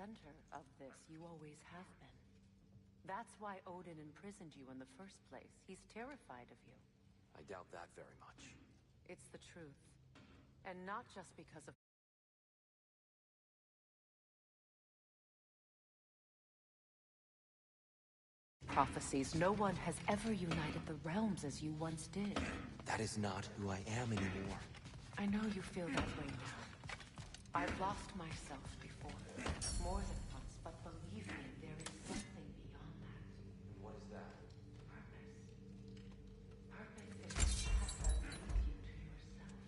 center of this. You always have been. That's why Odin imprisoned you in the first place. He's terrified of you. I doubt that very much. It's the truth. And not just because of prophecies. No one has ever united the realms as you once did. That is not who I am anymore. I know you feel that way now. I've lost myself before. More than once, but believe me, there is something beyond that. What is that? Purpose. Purpose is the path that leads you to yourself.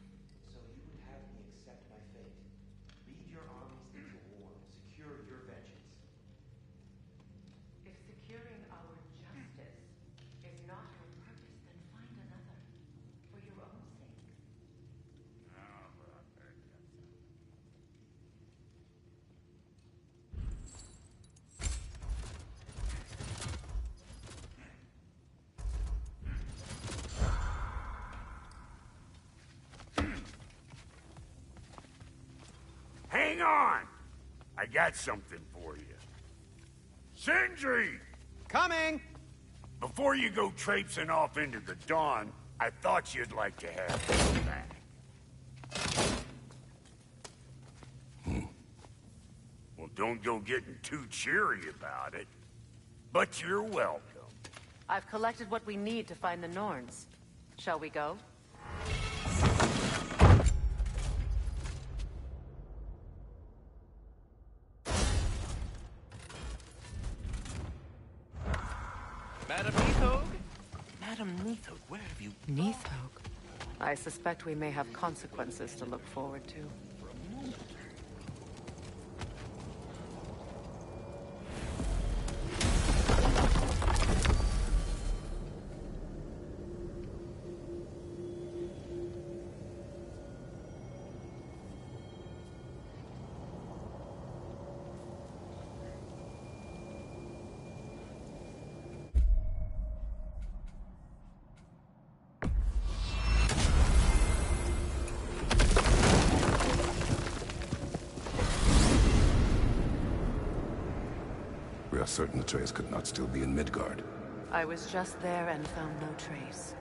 So you would have me accept my fate. Lead your armies into war. Secure your vengeance. If securing our justice is not your purpose, then find another. For your own sake. Hang on! I got something for you. Sindri! Coming! Before you go traipsing off into the dawn, I thought you'd like to have this back. Well, don't go getting too cheery about it. But you're welcome. I've collected what we need to find the Norns. Shall we go? Madam Neathog? Madam Neathog, where have you... Neathog. I suspect we may have consequences to look forward to. We are certain Atreus could not still be in Midgard. I was just there and found no trace.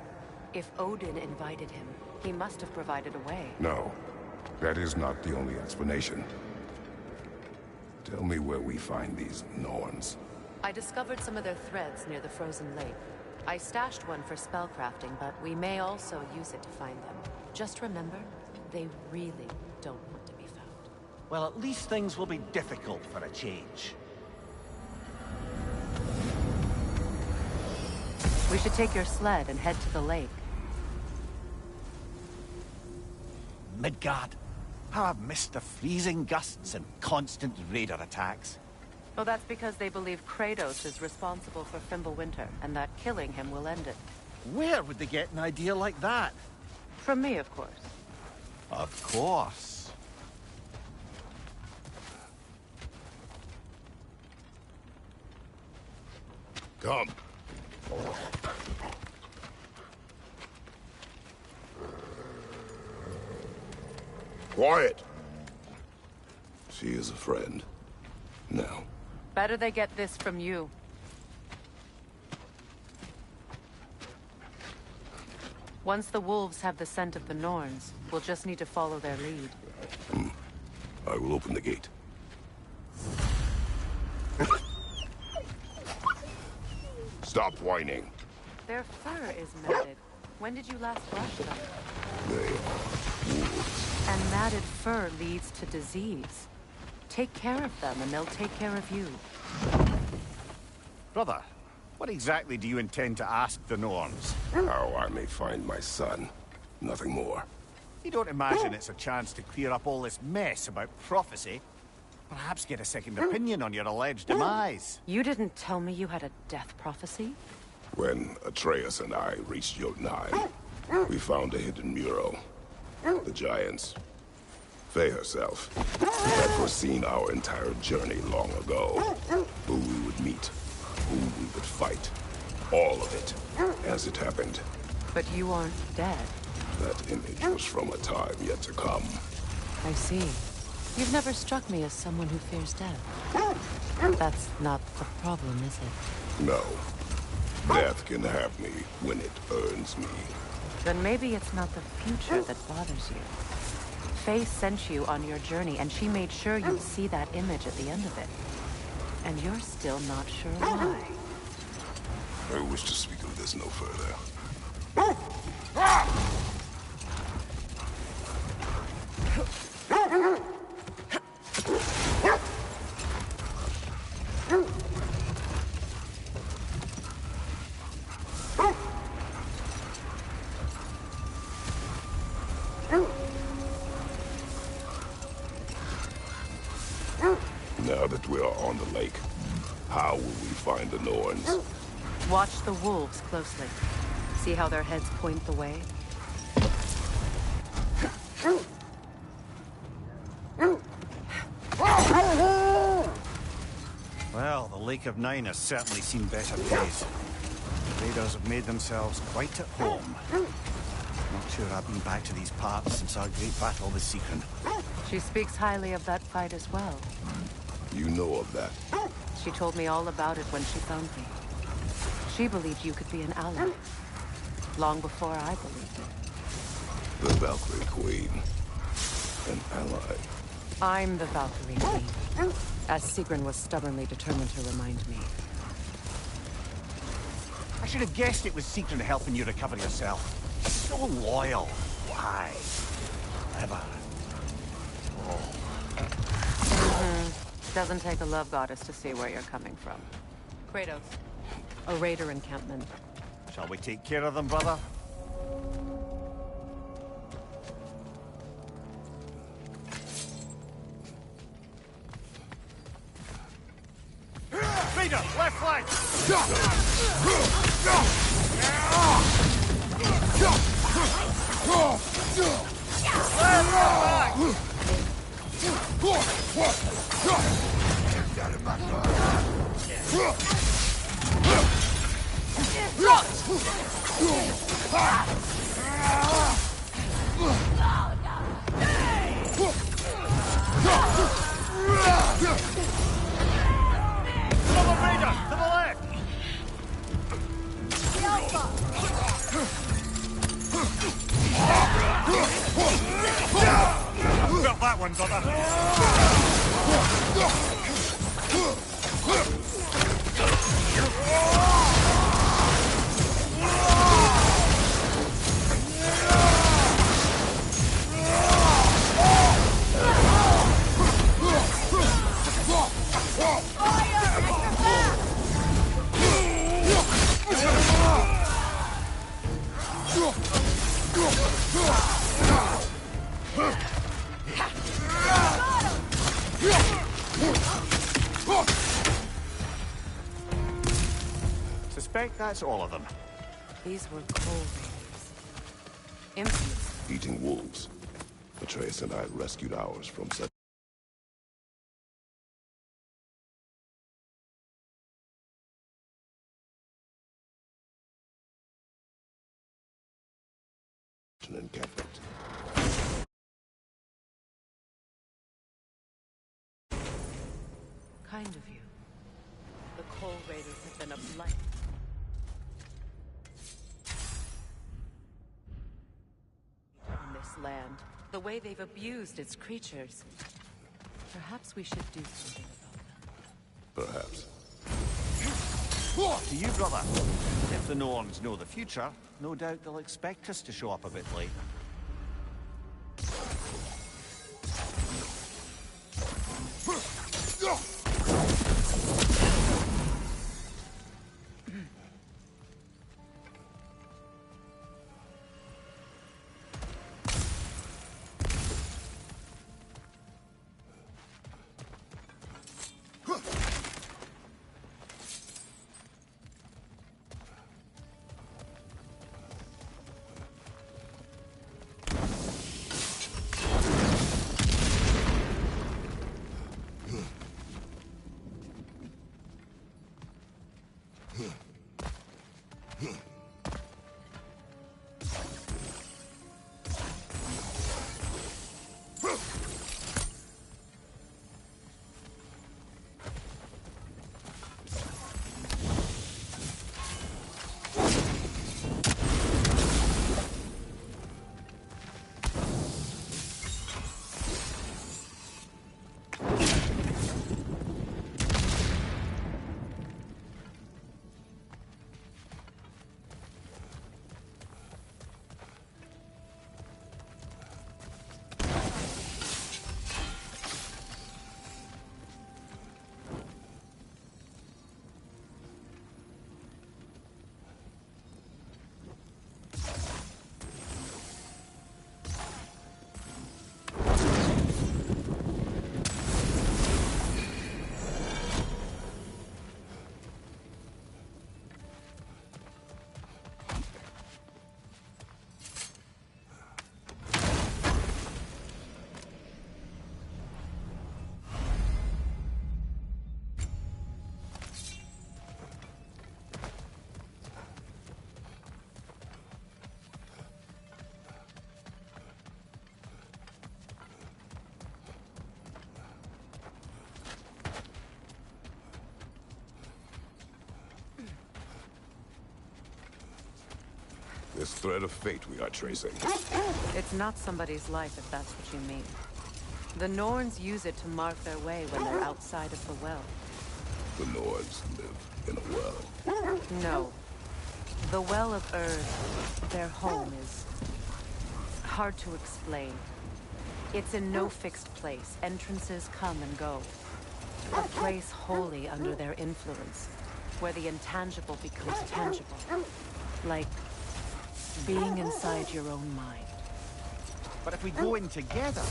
If Odin invited him, he must have provided a way. No, that is not the only explanation. Tell me where we find these Norns. I discovered some of their threads near the frozen lake. I stashed one for spellcrafting, but we may also use it to find them. Just remember, they really don't want to be found. Well, at least things will be difficult for a change. We should take your sled and head to the lake. Midgard. How I've missed the freezing gusts and constant raider attacks. Well, that's because they believe Kratos is responsible for Fimbulwinter, and that killing him will end it. Where would they get an idea like that? From me, of course. Of course. Come. Quiet! She is a friend. Now. Better they get this from you. Once the wolves have the scent of the Norns, we'll just need to follow their lead. I will open the gate. Stop whining. Their fur is matted. When did you last brush them? They are wolves. And matted fur leads to disease. Take care of them, and they'll take care of you. Brother, what exactly do you intend to ask the Norns? How I may find my son. Nothing more. You don't imagine it's a chance to clear up all this mess about prophecy? Perhaps get a second opinion on your alleged demise. You didn't tell me you had a death prophecy? When Atreus and I reached Jotunheim, we found a hidden mural. The Giants, Faye herself, had foreseen our entire journey long ago. Who we would meet, who we would fight. All of it, as it happened. But you aren't dead. That image was from a time yet to come. I see. You've never struck me as someone who fears death. That's not the problem, is it? No. Death can have me when it earns me. Then maybe it's not the future that bothers you. Faye sent you on your journey, and she made sure you'd see that image at the end of it. And you're still not sure why. I wish to speak of this no further. Now that we are on the lake, how will we find the Norns? Watch the wolves closely. See how their heads point the way? Well, the Lake of Nine has certainly seen better days. The raiders have made themselves quite at home. Not sure I've been back to these parts since our great battle with Seekron. She speaks highly of that fight as well. You know of that. She told me all about it when she found me. She believed you could be an ally. Long before I believed it. The Valkyrie Queen. An ally. I'm the Valkyrie Queen. As Seekron was stubbornly determined to remind me. I should have guessed it was Seekron helping you recover yourself. So loyal. Why? Clever. Doesn't take a love goddess to see where you're coming from. Kratos. A raider encampment. Shall we take care of them, brother? Raider, left flank! Another raider, to the left! Got that one, brother. Suspect that's all of them. These were cold raiders. Infamous. Eating wolves. Atreus and I rescued ours from such an encampment. Kind of you. The cold raiders have been a blight. On this land, the way they've abused its creatures. Perhaps we should do something about them. Perhaps. To you, brother. If the Norns know the future, no doubt they'll expect us to show up a bit late. This thread of fate we are tracing. It's not somebody's life, if that's what you mean. The Norns use it to mark their way when they're outside of the well. The Nords live in a well. No. The Well of Earth, their home, is hard to explain. It's in no fixed place. Entrances come and go. A place wholly under their influence, where the intangible becomes tangible. Like being inside your own mind. But if we go in together,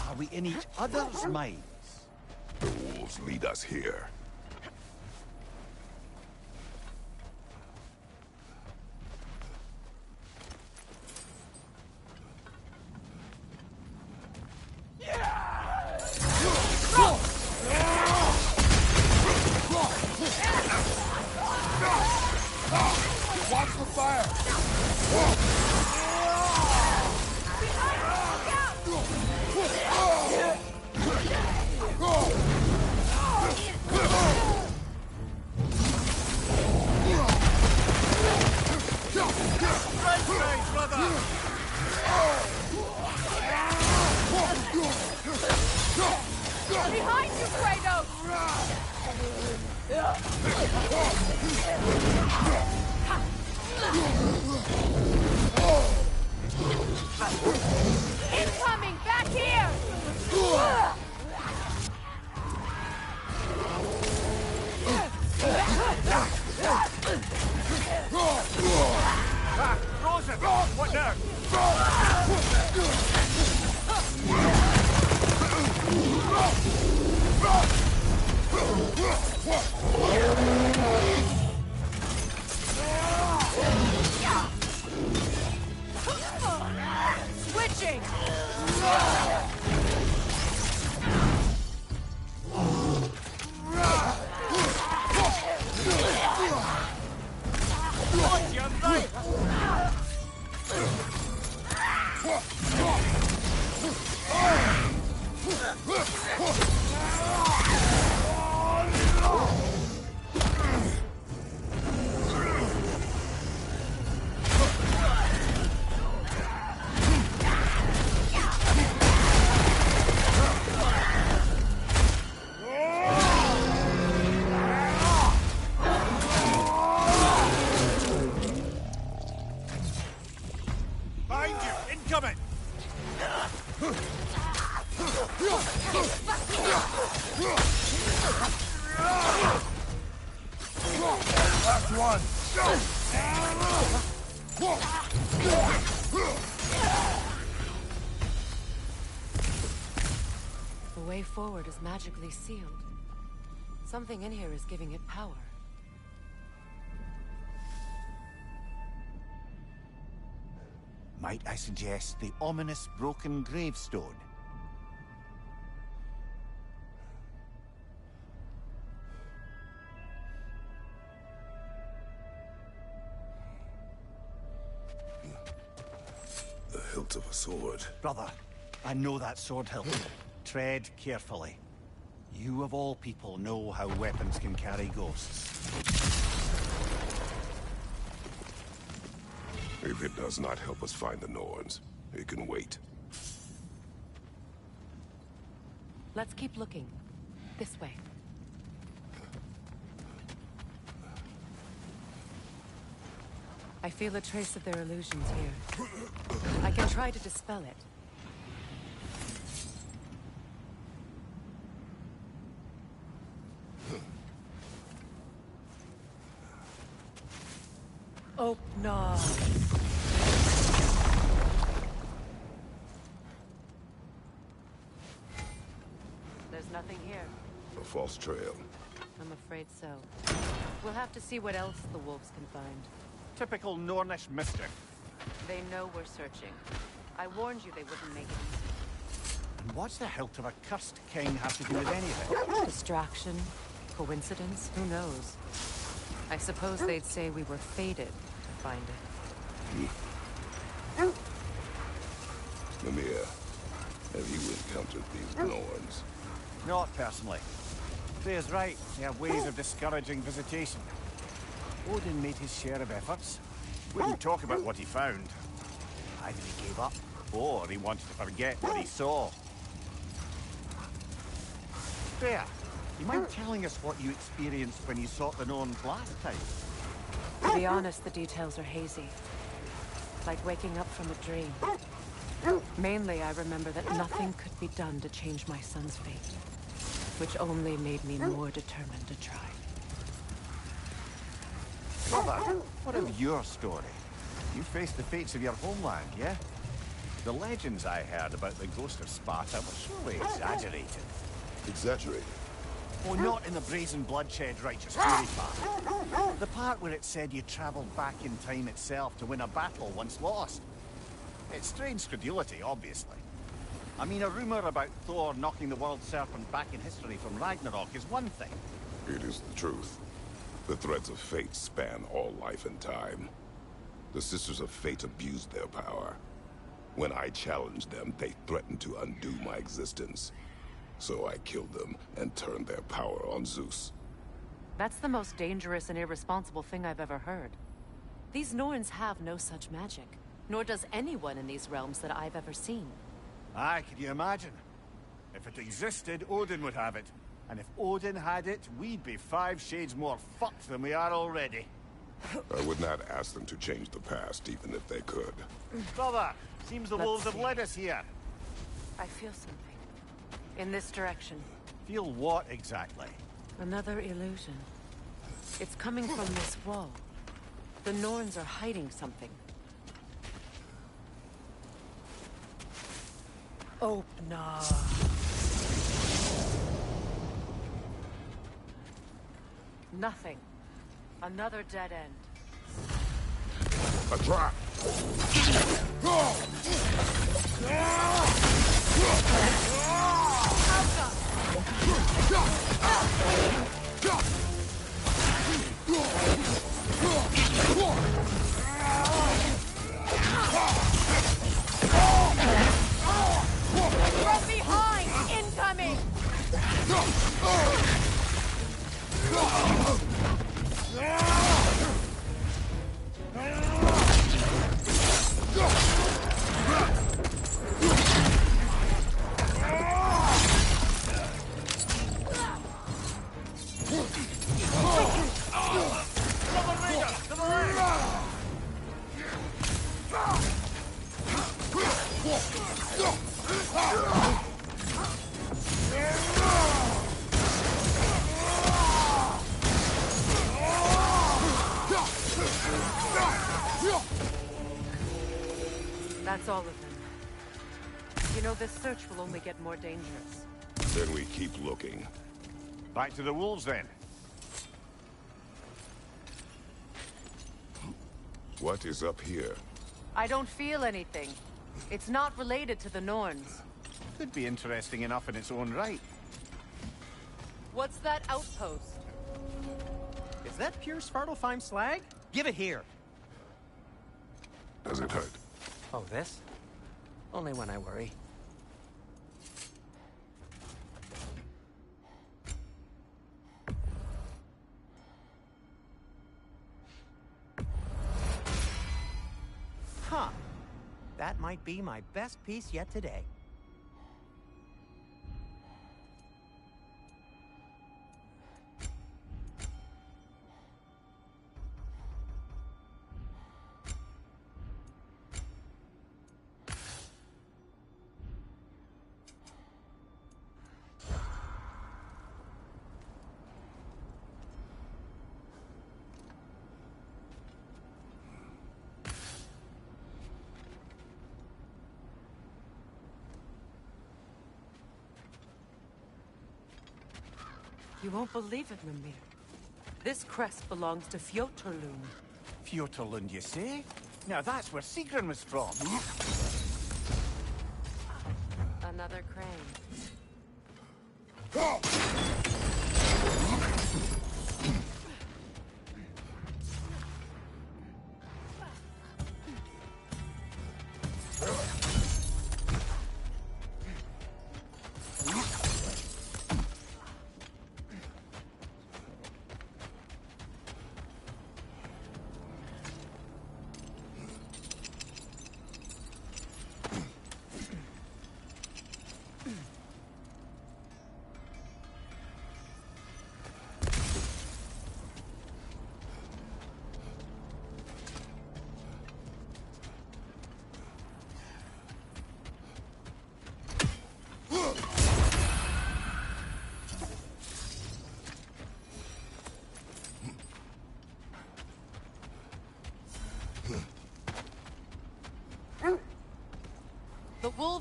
are we in each other's minds? The wolves lead us here. Watch the fire! Behind you, Kratos! Incoming! Back here! Rosa! What now? Switching! Behind you! Incoming! Last one! The way forward is magically sealed. Something in here is giving it power. Might I suggest the ominous broken gravestone? The hilt of a sword. Brother, I know that sword hilt. Tread carefully. You of all people know how weapons can carry ghosts. If it does not help us find the Norns, it can wait. Let's keep looking. This way. I feel a trace of their illusions here. I can try to dispel it. Oh, no. There's nothing here. A false trail. I'm afraid so. We'll have to see what else the wolves can find. Typical Nornish mischief. They know we're searching. I warned you they wouldn't make it easy. And what's the hilt of a cursed king have to do with anything? Distraction? Coincidence? Who knows? I suppose they'd say we were fated to find it. Mimir, have you encountered these Norns? Not personally. Freya's right. They have ways of discouraging visitation. Odin made his share of efforts. Wouldn't talk about what he found. Either he gave up, or he wanted to forget what he saw. Freya, you mind telling us what you experienced when you sought the Norns last time? To be honest, the details are hazy. Like waking up from a dream. Mainly, I remember that nothing could be done to change my son's fate, which only made me more determined to try. Brother, what of your story? You faced the fates of your homeland, yeah? The legends I heard about the ghost of Sparta were surely exaggerated. Exaggerated? Oh, not in the brazen bloodshed righteous fury part. The part where it said you travelled back in time itself to win a battle once lost. It's strange credulity, obviously. I mean, a rumour about Thor knocking the world serpent back in history from Ragnarok is one thing. It is the truth. The threads of fate span all life and time. The Sisters of Fate abused their power. When I challenged them, they threatened to undo my existence. So I killed them and turned their power on Zeus. That's the most dangerous and irresponsible thing I've ever heard. These Norns have no such magic, nor does anyone in these realms that I've ever seen. Aye, can you imagine? If it existed, Odin would have it. And if Odin had it, we'd be 5 shades more fucked than we are already. I would not ask them to change the past, even if they could. Brother, seems the Let's wolves have see. led us here. I feel something. In this direction. Feel what exactly? Another illusion. It's coming from this wall. The Norns are hiding something. Open up. Nothing. Another dead end. A trap! From behind! Incoming! That's all of them. You know, this search will only get more dangerous. Then we keep looking. Back to the wolves, then. What is up here? I don't feel anything. It's not related to the Norns. Could be interesting enough in its own right. What's that outpost? Is that pure Svartalfheim slag? Give it here. Does it hurt? Oh, this? Only when I worry. Huh. That might be my best piece yet today. You won't believe it, Mimir. This crest belongs to Fjotorlund. Fjotorlund, you say? Now that's where Sigrun was from. Another crane.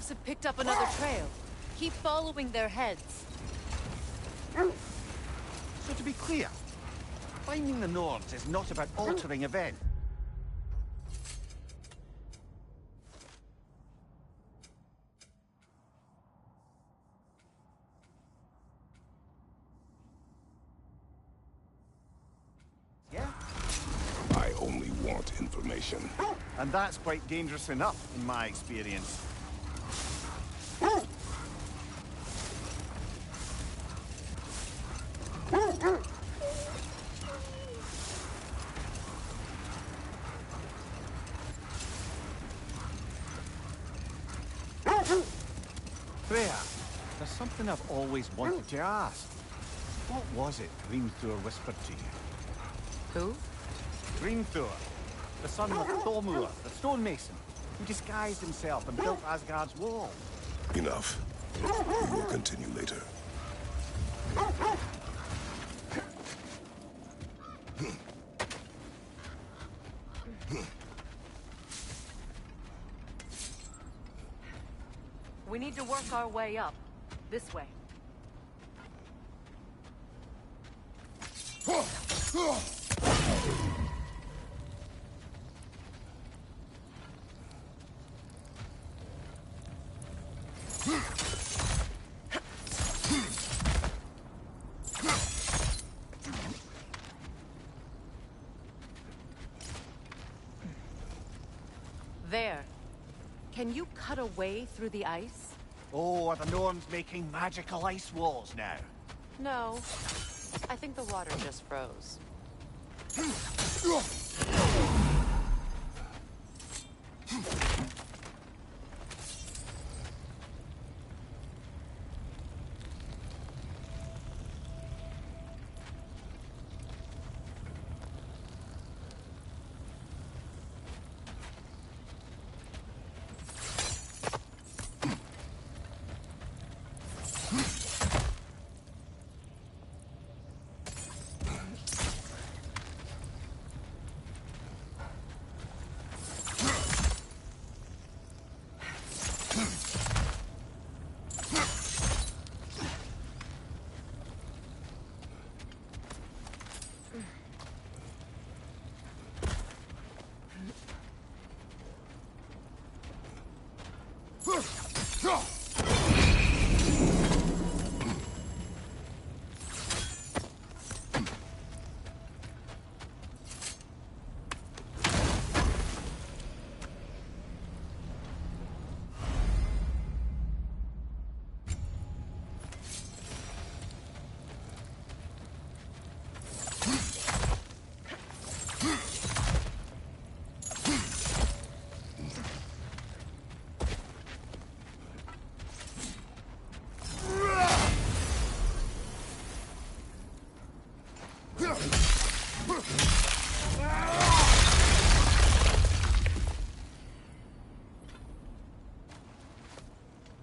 wolves have picked up another trail. Keep following their heads. So to be clear, finding the Norns is not about altering events. Yeah? I only want information. And that's quite dangerous enough, in my experience. Freya, there's something I've always wanted to ask. What was it Grimthor whispered to you? Who? Grimthor, the son of Thormur, the stonemason, who disguised himself and built Asgard's wall. Enough. We will continue later. We need to work our way up. This way. There. Can you cut a way through the ice? Oh, are the Norns making magical ice walls now? No. I think the water just froze.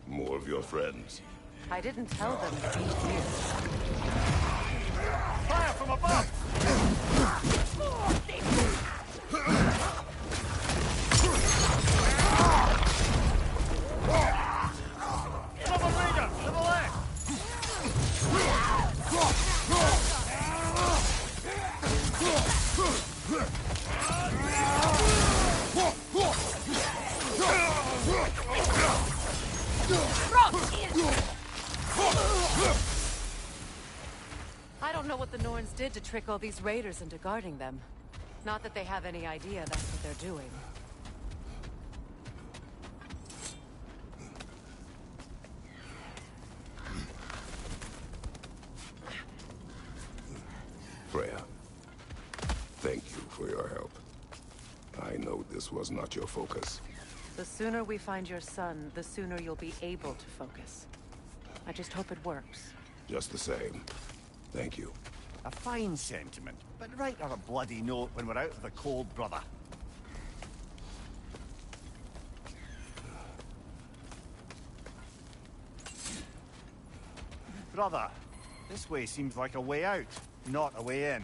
More of your friends. I didn't tell them to be here. Fire from above! Someone Raider, to the left! I don't know what the Norns did to trick all these raiders into guarding them. Not that they have any idea that's what they're doing. Freya, thank you for your help. I know this was not your focus. The sooner we find your son, the sooner you'll be able to focus. I just hope it works. Just the same, thank you. A fine sentiment, but write her a bloody note when we're out of the cold, brother. Brother, this way seems like a way out, not a way in.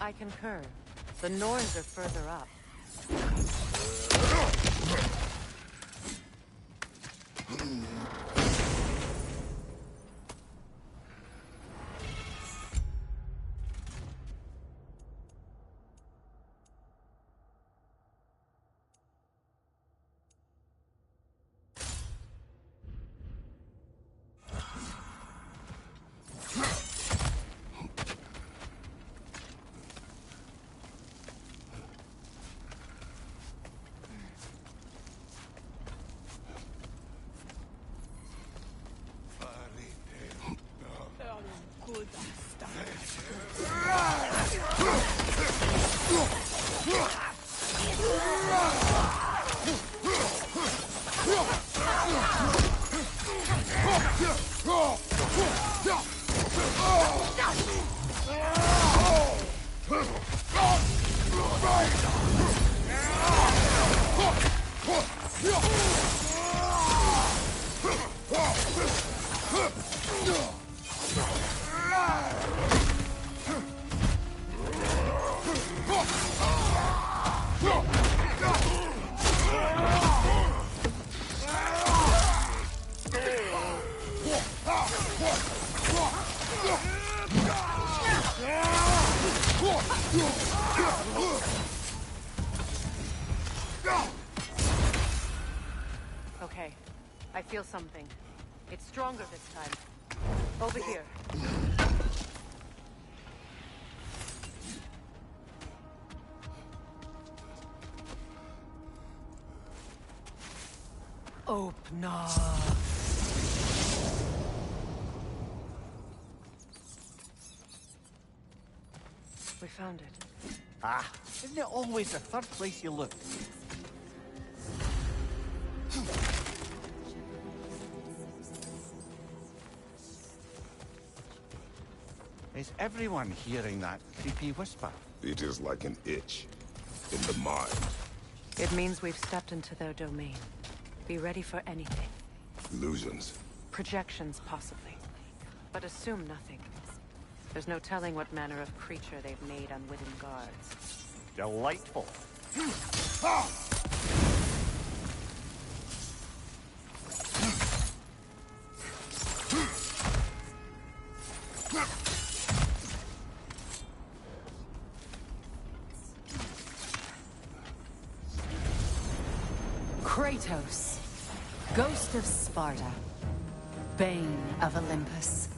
I concur. The Norns are further up. Okay, I feel something. It's stronger this time. Over here. Open up. We found it. Ah, isn't it always the third place you look? Is everyone hearing that creepy whisper? It is like an itch in the mind. It means we've stepped into their domain. Be ready for anything. Illusions. Projections, possibly. But assume nothing. There's no telling what manner of creature they've made unwitting guards. Delightful. Kratos, Ghost of Sparta, Bane of Olympus,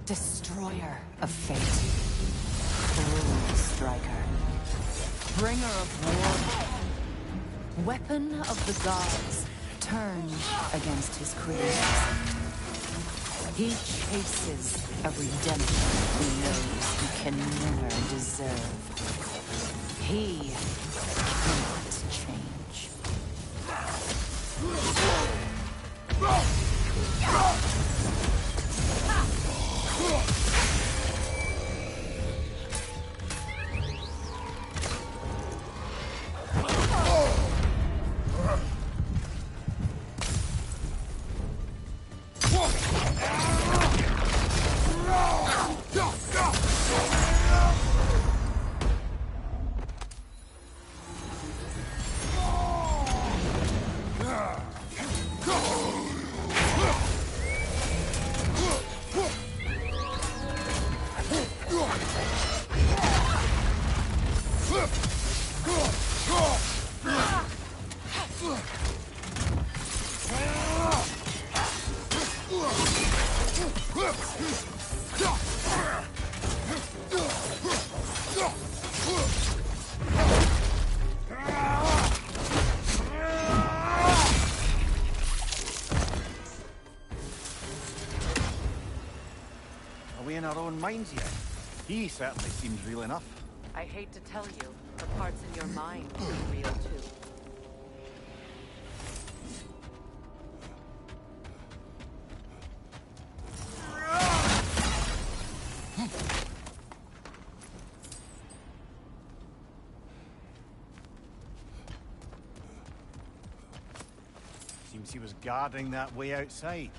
Destroyer of Fate, Cruel Striker, Bringer of War, Weapon of the Gods, turned against his creators. He chases a redemption he knows he can never deserve. He cannot change. Are we in our own minds yet? He certainly seems real enough. I hate to tell you, the parts in your mind are real too. Seems he was guarding that way outside.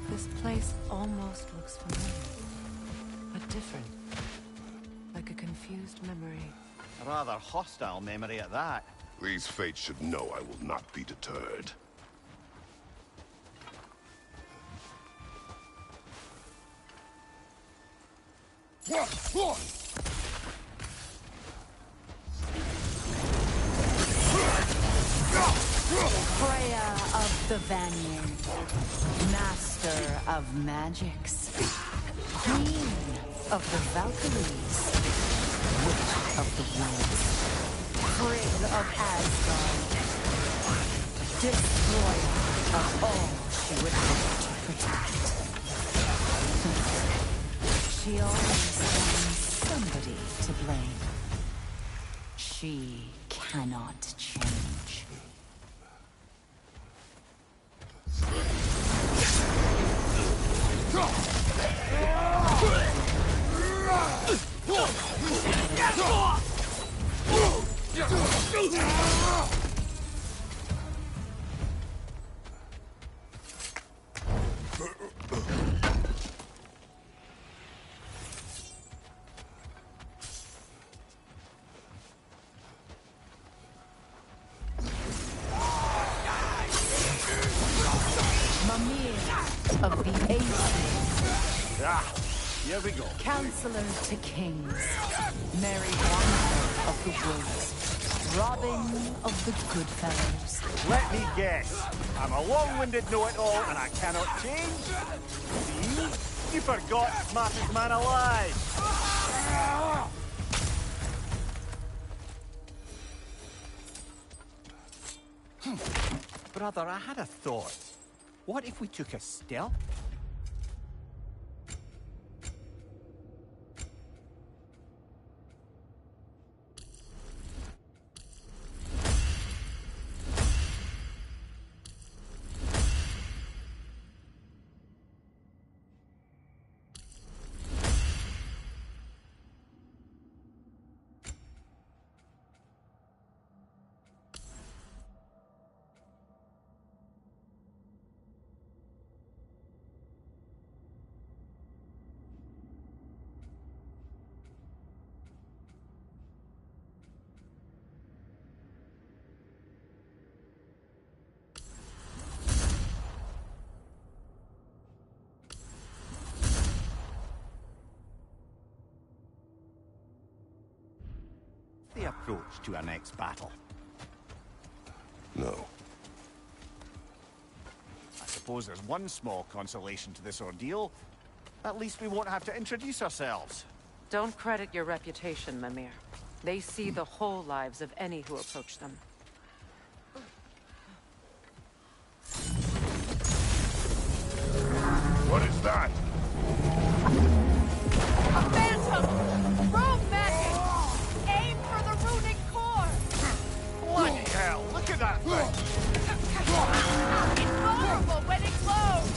This place almost looks familiar, but different. Like a confused memory. A rather hostile memory at that. These fates should know I will not be deterred. Freya of the Vanir, master of magics, queen of the Valkyries, witch of the woods, Frigg of Asgard, destroyer of all she would have to protect. She always finds somebody to blame. She cannot change. Of the Aces. Here we go. Counselor to kings. Merry Wanderer of the woods. Robin of the Goodfellows. Let me guess. I'm a long-winded know-it-all and I cannot change? See? You forgot smartest man alive. Brother, I had a thought. What if we took a stealth? The approach to our next battle. No. I suppose there's one small consolation to this ordeal. At least we won't have to introduce ourselves. Don't credit your reputation, Mimir. They see the whole lives of any who approach them. What is that? A phantom! Rogue magic! Aim for the runic core! Bloody hell! Look at that thing! It's vulnerable when it glows!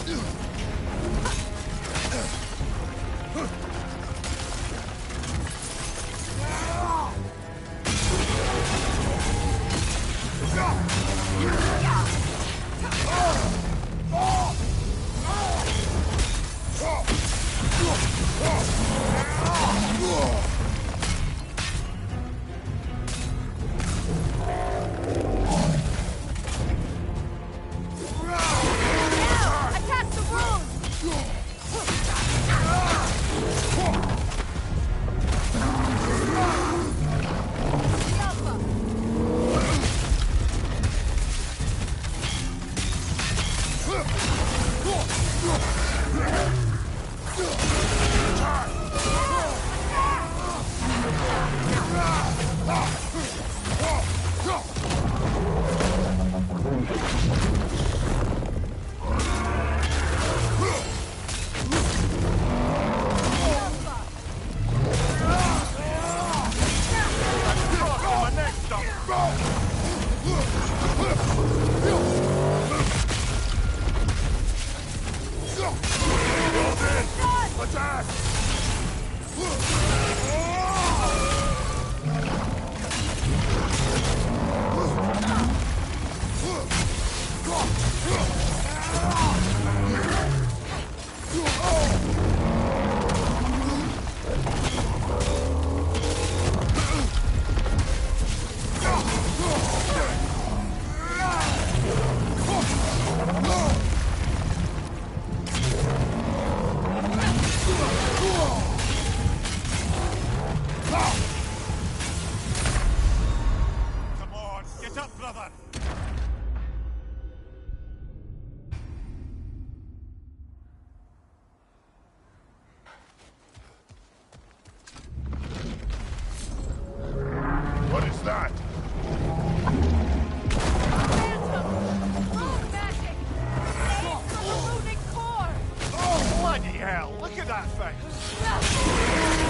hell, look at that thing!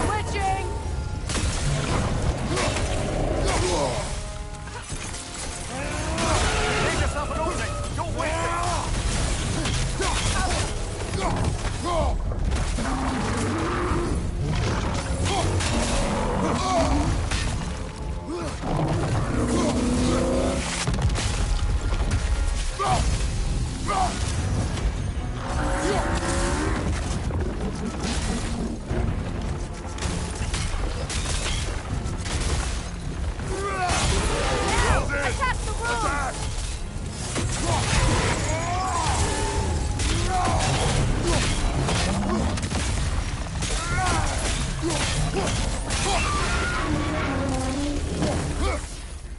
Switching! Make yourself an opening! Don't waste it! Attack the room!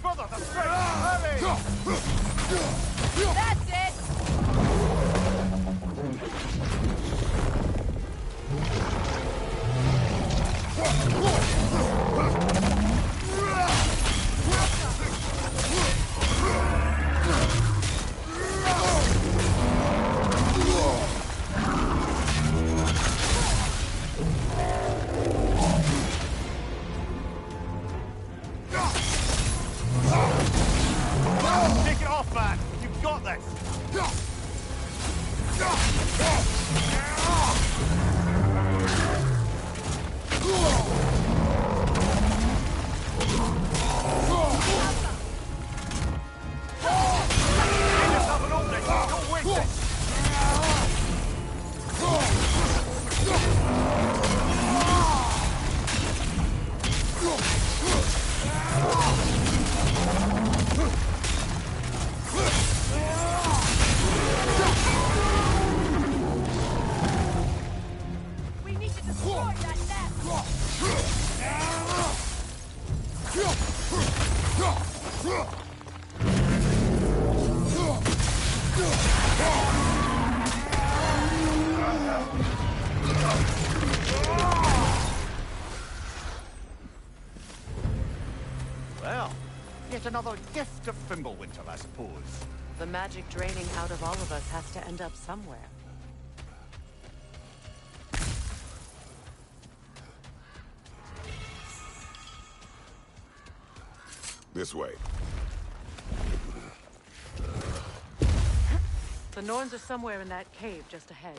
Brother, the straight! Hurry! That's it! Take it off, man! You've got this! Make yourself an opening! Don't waste it! We need to destroy that nest! Well, yet another gift of Fimbulwinter, I suppose. The magic draining out of all of us has to end up somewhere. This way. The Norns are somewhere in that cave just ahead.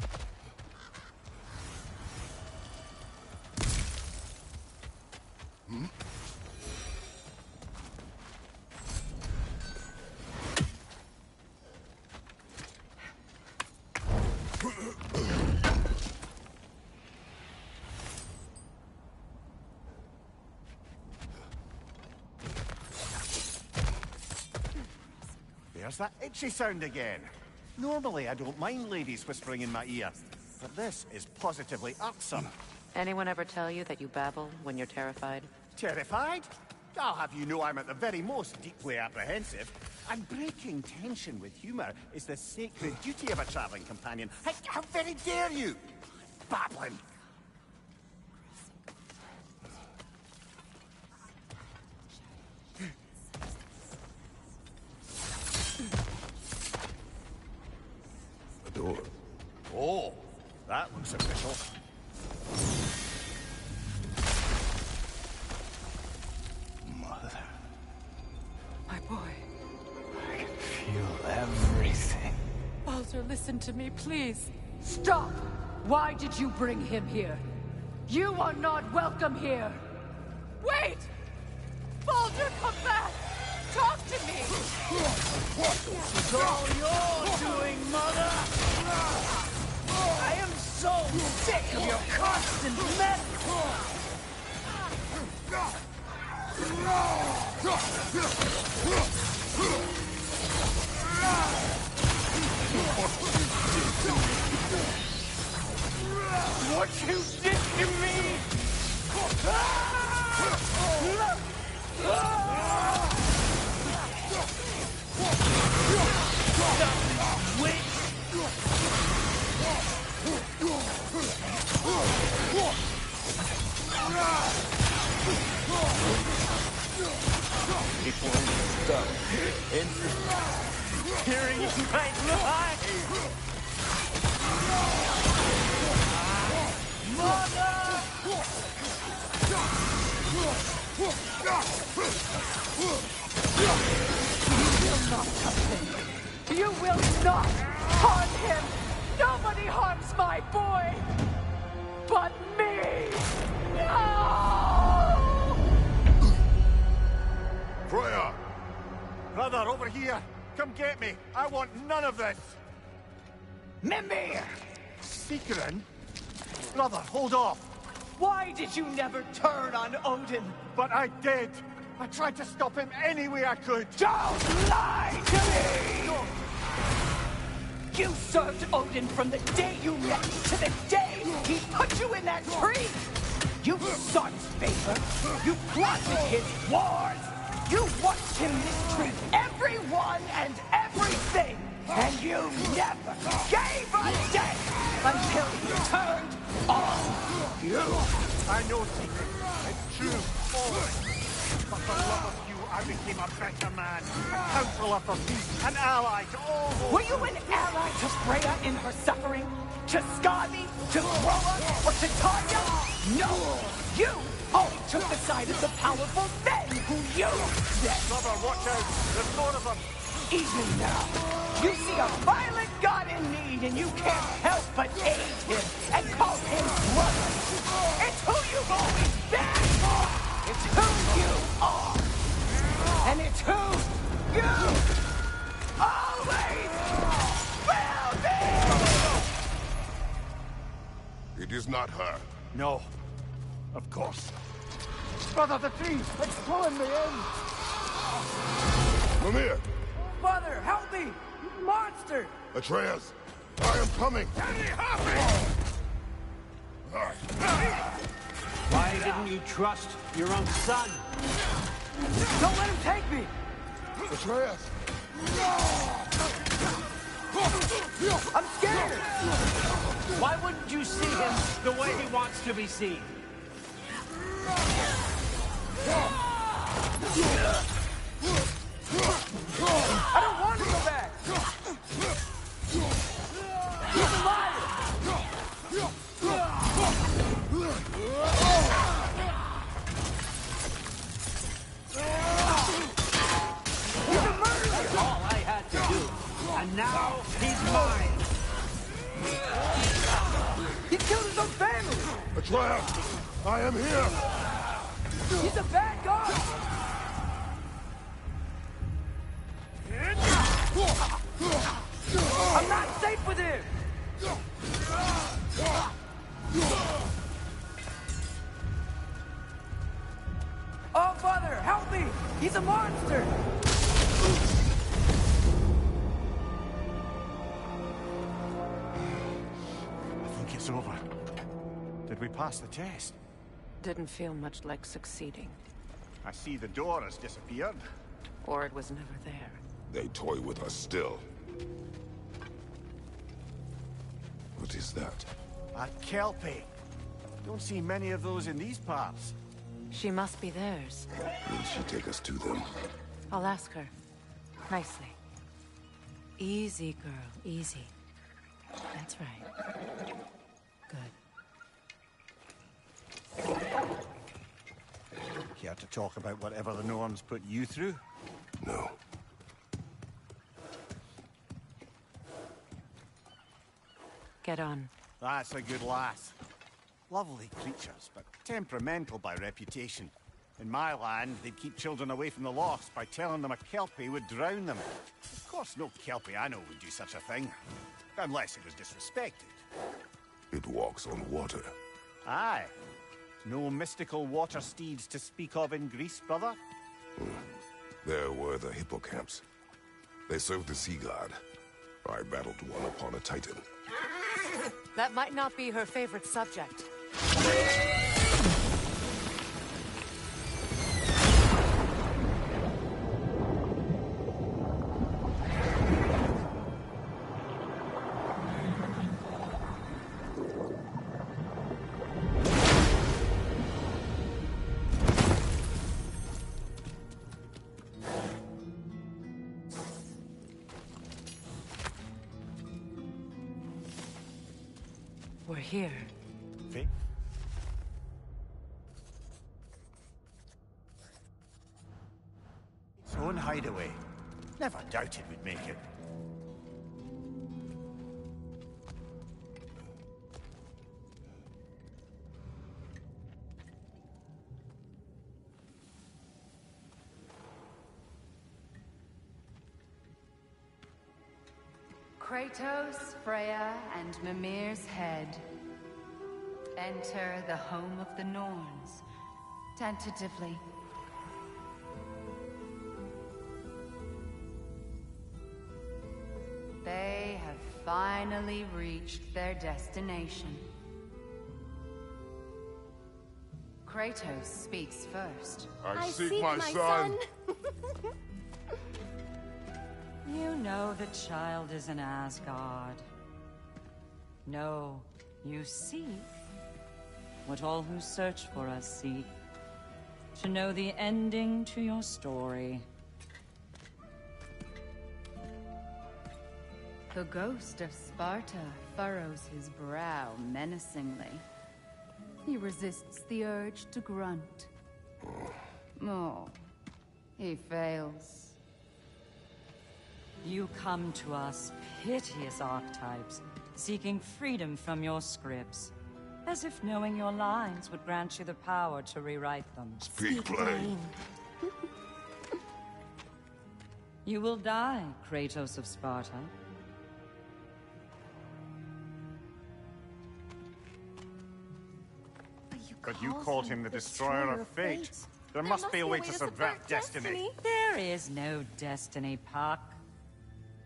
There's that itchy sound again. Normally, I don't mind ladies whispering in my ear, but this is positively irksome. Anyone ever tell you that you babble when you're terrified? Terrified? I'll have you know I'm at the very most deeply apprehensive. And breaking tension with humor is the sacred duty of a traveling companion. How very dare you? Babbling. A door. Oh, that looks official. Mother. My boy. I can feel everything. Baldur, listen to me, please. Stop! Why did you bring him here? You are not welcome here! Wait! Baldur, come back! Talk to me! It's all your doing, Mother! I am so sick of your constant mess! What you did to me! People stuck in hearing my life. Brother, over here! Come get me! I want none of this! Mimir! Seekerin? Brother, hold off! Why did you never turn on Odin? But I did! I tried to stop him any way I could! Don't lie to me! No. You served Odin from the day you met to the day he put you in that tree! You sought his favor. You plotted his wars. You watched him mistreat everyone and everything. And you never gave a day until he turned on you. I know, Secret. It's true. Always. But for love of you, I became a better man. A counselor for peace. An ally to all those... Were you an ally to Freya in her suffering? To Skadi? To Groa? Or to Tanya? No! You only took the side of the powerful men who used them! Brother, watch out! There's more of them! Even now, you see a violent god in need and you can't help but aid him and call him brother! It's who you've always been! It's who you are! And it's who you always will be! It is not her. No. Of course. Brother, the tree! It's pulling me in! Mimir! Mother, help me! You monster! Atreus! I am coming! Why didn't you trust your own son? Don't let him take me! Atreus! I'm scared! Why wouldn't you see him the way he wants to be seen? I don't want to go back! He's a liar! He's a murderer! All I had to do. And now he's mine. He killed his own family! Atreus! I am here! He's a bad guy! I'm not safe with him! Oh, Father, help me! He's a monster! I think it's over. Did we pass the test? Didn't feel much like succeeding. I see the door has disappeared. Or it was never there. They toy with us still. What is that? A Kelpie. Don't see many of those in these parts. She must be theirs. Will she take us to them? I'll ask her. Nicely. Easy, girl. Easy. That's right. Good. Care to talk about whatever the norms put you through? No. Get on. That's a good lass. Lovely creatures, but temperamental by reputation. In my land, they'd keep children away from the lost by telling them a Kelpie would drown them. Of course, no Kelpie I know would do such a thing. Unless it was disrespected. It walks on water. Aye. No mystical water steeds to speak of in Greece, brother? There were the hippocamps. They served the sea god. I battled one upon a titan. That might not be her favorite subject. We're here. Vic? Its own hideaway. Never doubted we'd make it. Kratos, Freya, and Mimir's head. Enter the home of the Norns, tentatively. They have finally reached their destination. Kratos speaks first. I seek my son. You know the child is in Asgard. No, you seek what all who search for us seek. To know the ending to your story. The ghost of Sparta furrows his brow menacingly. He resists the urge to grunt. Oh, he fails. You come to us, piteous archetypes, seeking freedom from your scripts. As if knowing your lines would grant you the power to rewrite them. Speak plain. You will die, Kratos of Sparta. But you called him the Destroyer of Fate. There must be a way to subvert destiny. There is no destiny, Puck.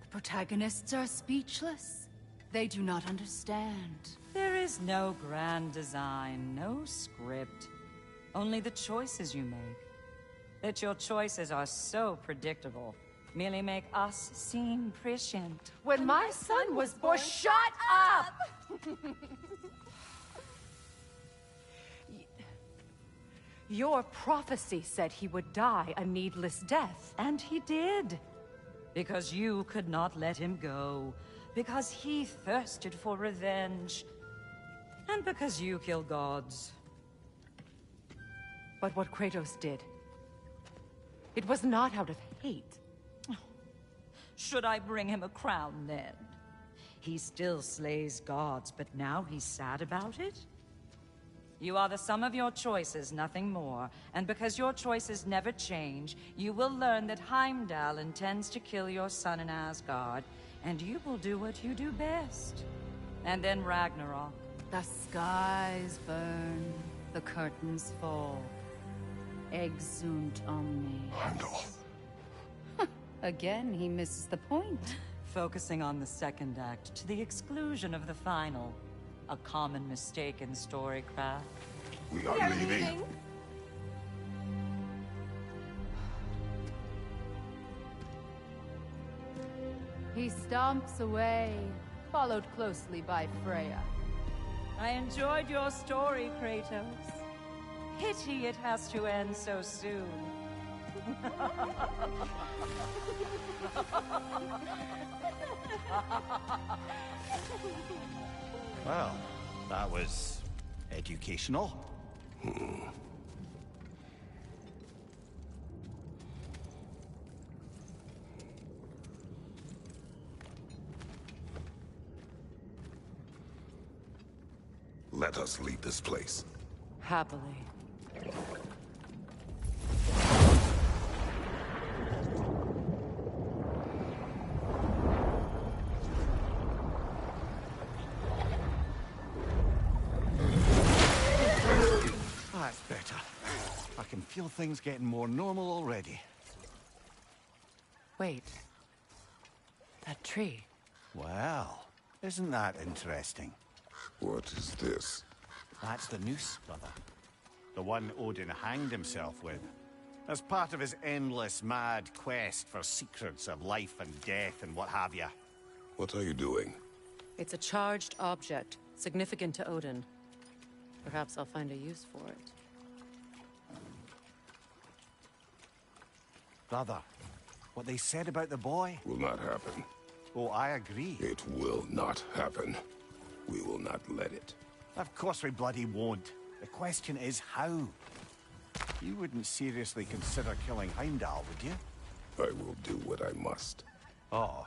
The protagonists are speechless. They do not understand. There is no grand design, no script. Only the choices you make. That your choices are so predictable merely make us seem prescient. When my son was born, shut up! Your prophecy said he would die a needless death. And he did. Because you could not let him go. Because he thirsted for revenge. And because you kill gods. But what Kratos did, it was not out of hate. Should I bring him a crown then? He still slays gods, but now he's sad about it? You are the sum of your choices, nothing more. And because your choices never change, you will learn that Heimdall intends to kill your son in Asgard, and you will do what you do best. And then Ragnarok. The skies burn, the curtains fall. Exunt omnes. Heimdall. Again, he misses the point. Focusing on the second act to the exclusion of the final. A common mistake in storycraft. We are leaving. He stomps away, followed closely by Freya. I enjoyed your story, Kratos. Pity it has to end so soon. Well, that was educational. Let us leave this place. Happily. That's better. I can feel things getting more normal already. Wait. That tree. Well, isn't that interesting? What is this? That's the noose, brother. The one Odin hanged himself with. As part of his endless, mad quest for secrets of life and death and what have you. What are you doing? It's a charged object, significant to Odin. Perhaps I'll find a use for it. Brother, what they said about the boy? Will not happen. Oh, I agree. It will not happen. We will not let it. Of course we bloody won't. The question is how? You wouldn't seriously consider killing Heimdall, would you? I will do what I must. Oh,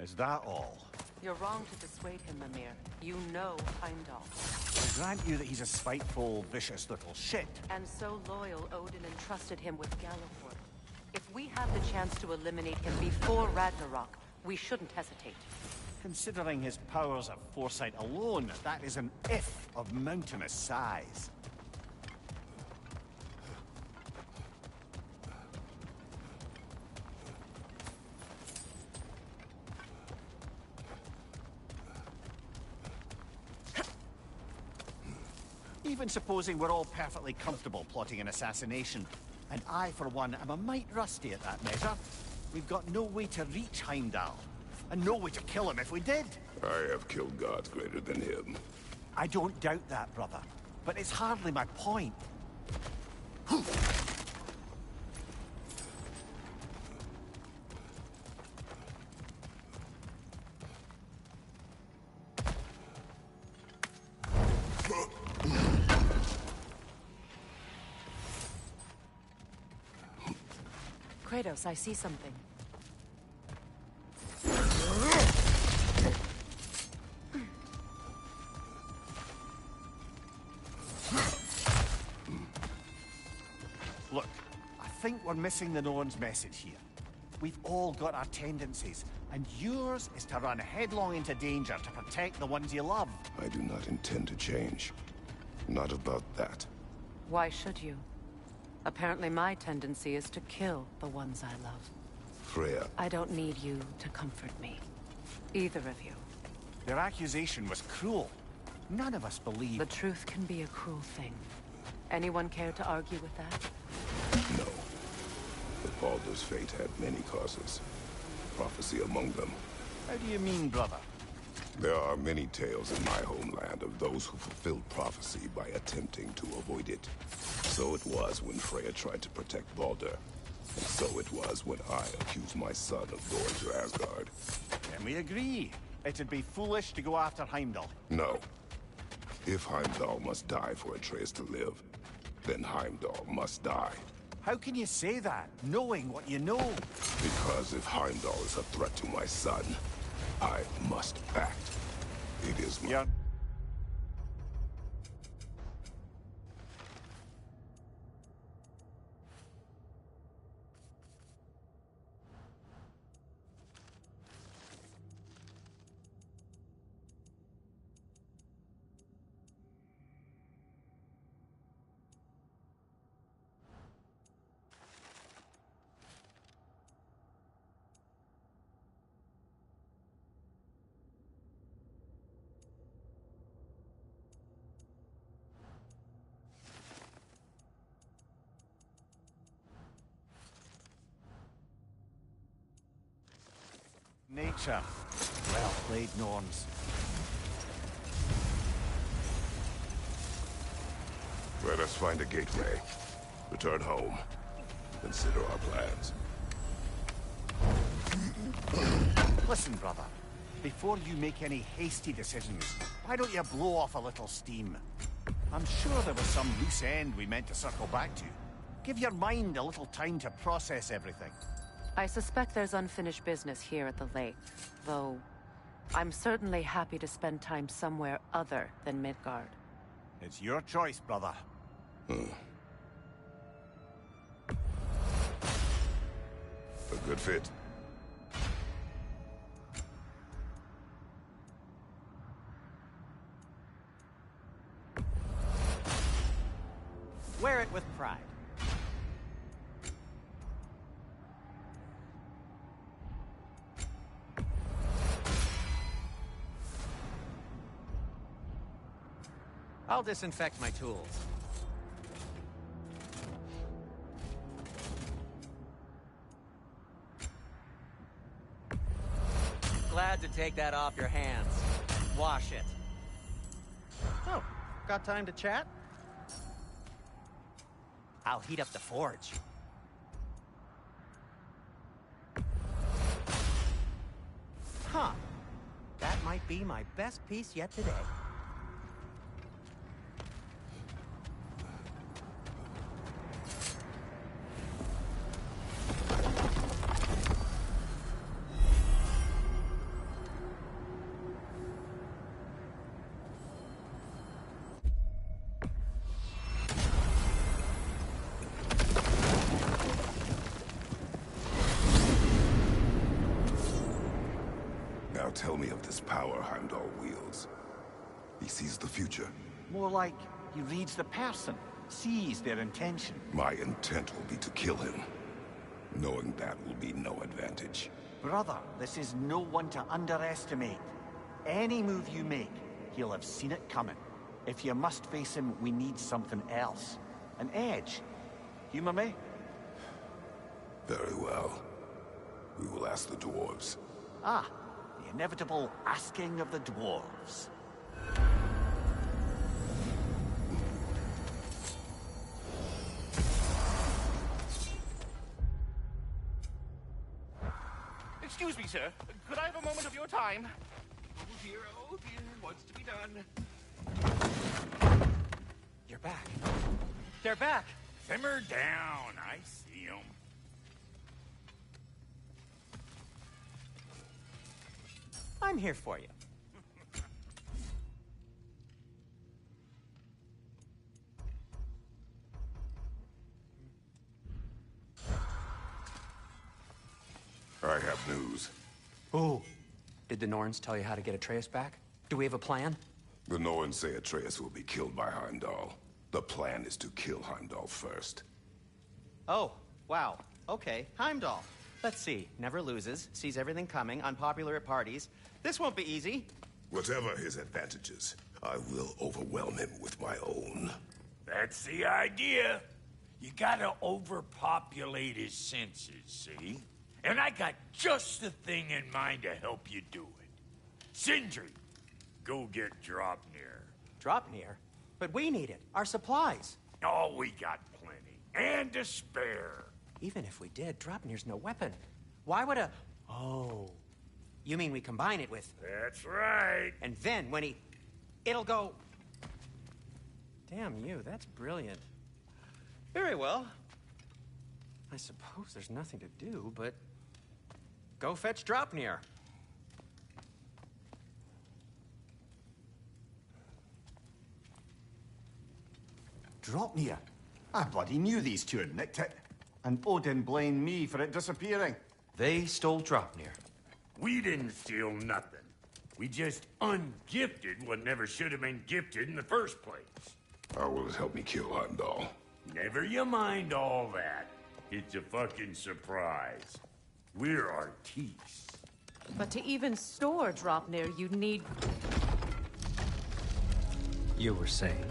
is that all? You're wrong to dissuade him, Mimir. You know Heimdall. I grant you that he's a spiteful, vicious little shit. And so loyal, Odin entrusted him with Galliford. If we have the chance to eliminate him before Ragnarok, we shouldn't hesitate. Considering his powers of foresight alone, that is an if of mountainous size. Even supposing we're all perfectly comfortable plotting an assassination, and I, for one, am a mite rusty at that measure, we've got no way to reach Heimdall, and no way to kill him if we did. I have killed gods greater than him. I don't doubt that, brother, but it's hardly my point. Kratos, I see something. Look, I think we're missing the Norn's message here. We've all got our tendencies, and yours is to run headlong into danger to protect the ones you love. I do not intend to change. Not about that. Why should you? Apparently my tendency is to kill the ones I love. Freya. I don't need you to comfort me. Either of you. Their accusation was cruel. None of us believe. The truth can be a cruel thing. Anyone care to argue with that? No. But Baldur's fate had many causes. Prophecy among them. How do you mean, brother? There are many tales in my homeland of those who fulfilled prophecy by attempting to avoid it. So it was when Freya tried to protect Baldur. And so it was when I accused my son of going to Asgard. Then we agree. It'd be foolish to go after Heimdall. No. If Heimdall must die for Atreus to live, then Heimdall must die. How can you say that, knowing what you know? Because if Heimdall is a threat to my son, I must act. It is my... Nature. Well played, Norns. Let us find a gateway. Return home. Consider our plans. Listen, brother. Before you make any hasty decisions, why don't you blow off a little steam? I'm sure there was some loose end we meant to circle back to. Give your mind a little time to process everything. I suspect there's unfinished business here at the lake, though I'm certainly happy to spend time somewhere other than Midgard. It's your choice, brother. A good fit. Wear it with pride. I'll disinfect my tools. Glad to take that off your hands. Wash it. Oh, got time to chat? I'll heat up the forge. Huh. That might be my best piece yet today. tell me of this power Heimdall wields? He sees the future. More like he reads the person, sees their intention. My intent will be to kill him. Knowing that will be no advantage. Brother, this is no one to underestimate. Any move you make, he'll have seen it coming. If you must face him, we need something else. An edge. Humor me? Very well. We will ask the dwarves. Ah, the inevitable asking of the dwarves. Excuse me, sir. Could I have a moment of your time? Oh dear, what's to be done? You're back. They're back. Simmer down. I see them. I'm here for you. I have news. Oh. Did the Norns tell you how to get Atreus back? Do we have a plan? The Norns say Atreus will be killed by Heimdall. The plan is to kill Heimdall first. Oh, wow. Okay, Heimdall. Let's see. Never loses, sees everything coming, unpopular at parties. This won't be easy. Whatever his advantages, I will overwhelm him with my own. That's the idea. You gotta overpopulate his senses, see? And I got just the thing in mind to help you do it. Sindri, go get Dropnir. Dropnir? But we need it. Our supplies. Oh, we got plenty. And to spare. Even if we did, Dropnir's no weapon. Why would a... Oh. You mean we combine it with... That's right. And then when he... It'll go... Damn you, that's brilliant. Very well. I suppose there's nothing to do, but... Go fetch Dropnir. Dropnir? I bloody knew these two had nicked it. And Odin blamed me for it disappearing. They stole Dropnir. We didn't steal nothing. We just ungifted what never should have been gifted in the first place. How will it help me kill Heimdall? Never you mind all that. It's a fucking surprise. We're artistes. But to even store Dropnir, you'd need... You were saying?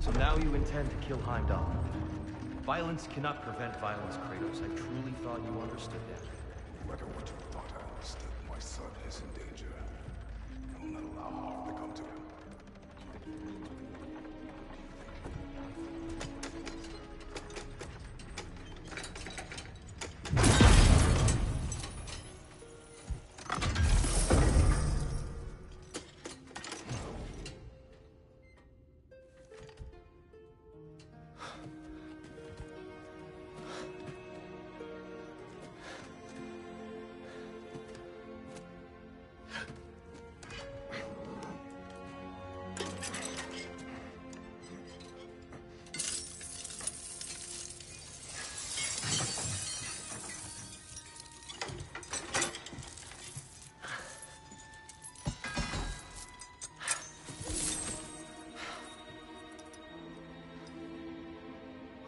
So now you intend to kill Heimdall. Violence cannot prevent violence, Kratos. I truly thought you understood that. No matter what you thought I understood, my son is in danger. I will not allow harm to come to him.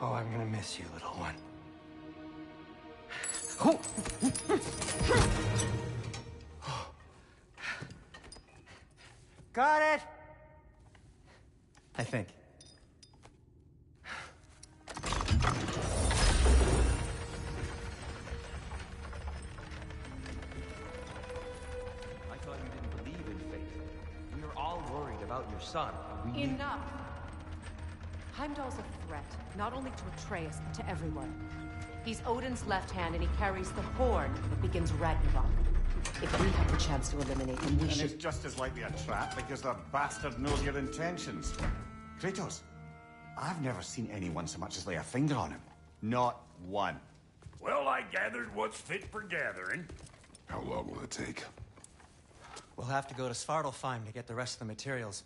Oh, I'm gonna miss you, little one. Got it! I think. I thought you didn't believe in fate. We were all worried about your son. We knew- Enough! Heimdall's a threat, not only to Atreus, but to everyone. He's Odin's left hand, and he carries the horn that begins Ragnarok. If we have the chance to eliminate him, we And should... it's just as likely a trap because the bastard knows your intentions. Kratos, I've never seen anyone so much as lay a finger on him. Not one. Well, I gathered what's fit for gathering. How long will it take? We'll have to go to Svartalfheim to get the rest of the materials.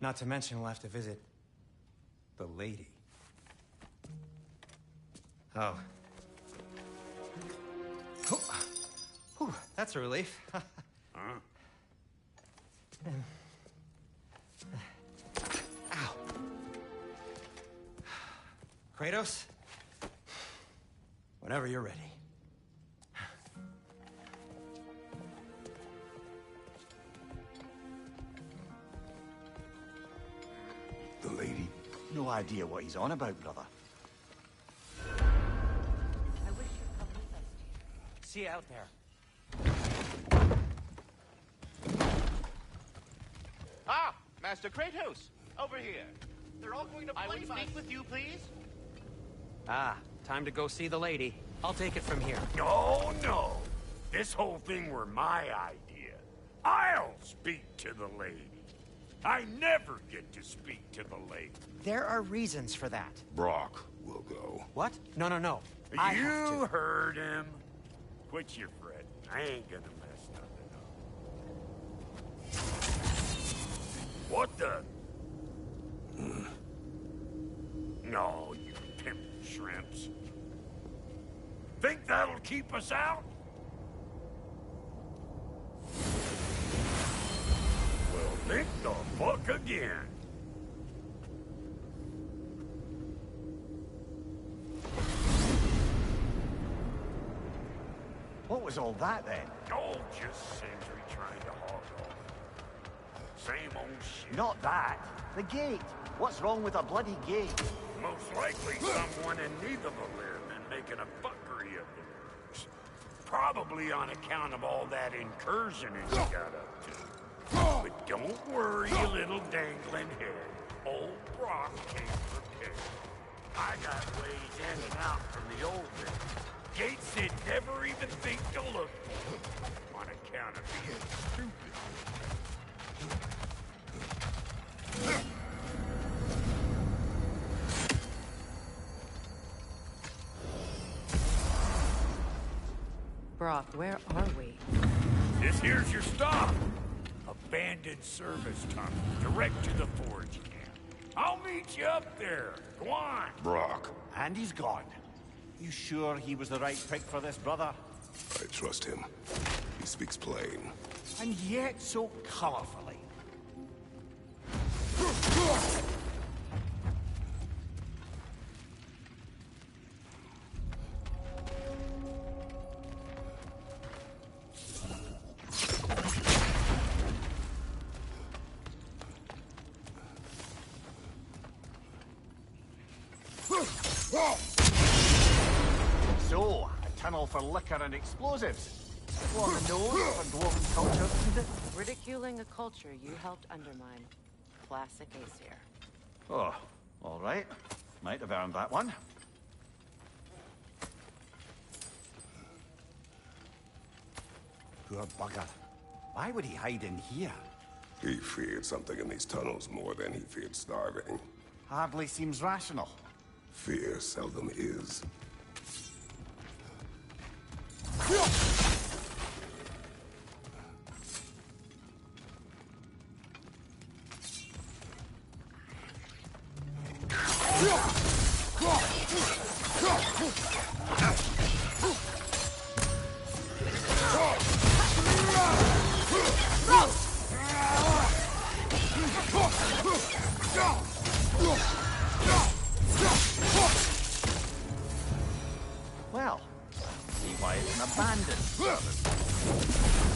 Not to mention we'll have to visit... the lady. Oh. Whew, that's a relief. Huh? Ow. Kratos? Whenever you're ready. The lady? No idea what he's on about, brother. I wish you'd come with us, dear. See you out there. Ah, Master Kratos, over here. They're all going to play. I would speak with you, please. Ah, time to go see the lady. I'll take it from here. No, no. This whole thing were my idea. I'll speak to the lady. I never get to speak to the lady. There are reasons for that. Brock will go. What? No. I have You to. heard him. Quit your fretting. I ain't gonna mess nothing up. What the? No, you pimp shrimps. Think that'll keep us out? Well, think the fuck again. What was all that, then? Oh, just Sindri trying to hog off. Same old shit. Not that. The gate. What's wrong with a bloody gate? Most likely someone in need of a limb and making a fuckery of the works. Probably on account of all that incursioning you got up to. But don't worry, you little dangling head. Old Brock came prepared. I got ways in and out from the old days. Gates they'd never even think to look for on account of being stupid. Brock, where are we? This here's your stop. Abandoned service tunnel, direct to the forge camp. I'll meet you up there. Go on. Brock, And he's gone. You sure he was the right pick for this, brother? I trust him. He speaks plain. And yet so colorfully. So, a tunnel for liquor and explosives. On the nose for dwarven culture, isn't it? Ridiculing a culture you helped undermine. Classic Aesir. Oh, all right. Might have earned that one. Poor bugger. Why would he hide in here? He feared something in these tunnels more than he feared starving. Hardly seems rational. Fear seldom is. Well, see why it's an abandoned service.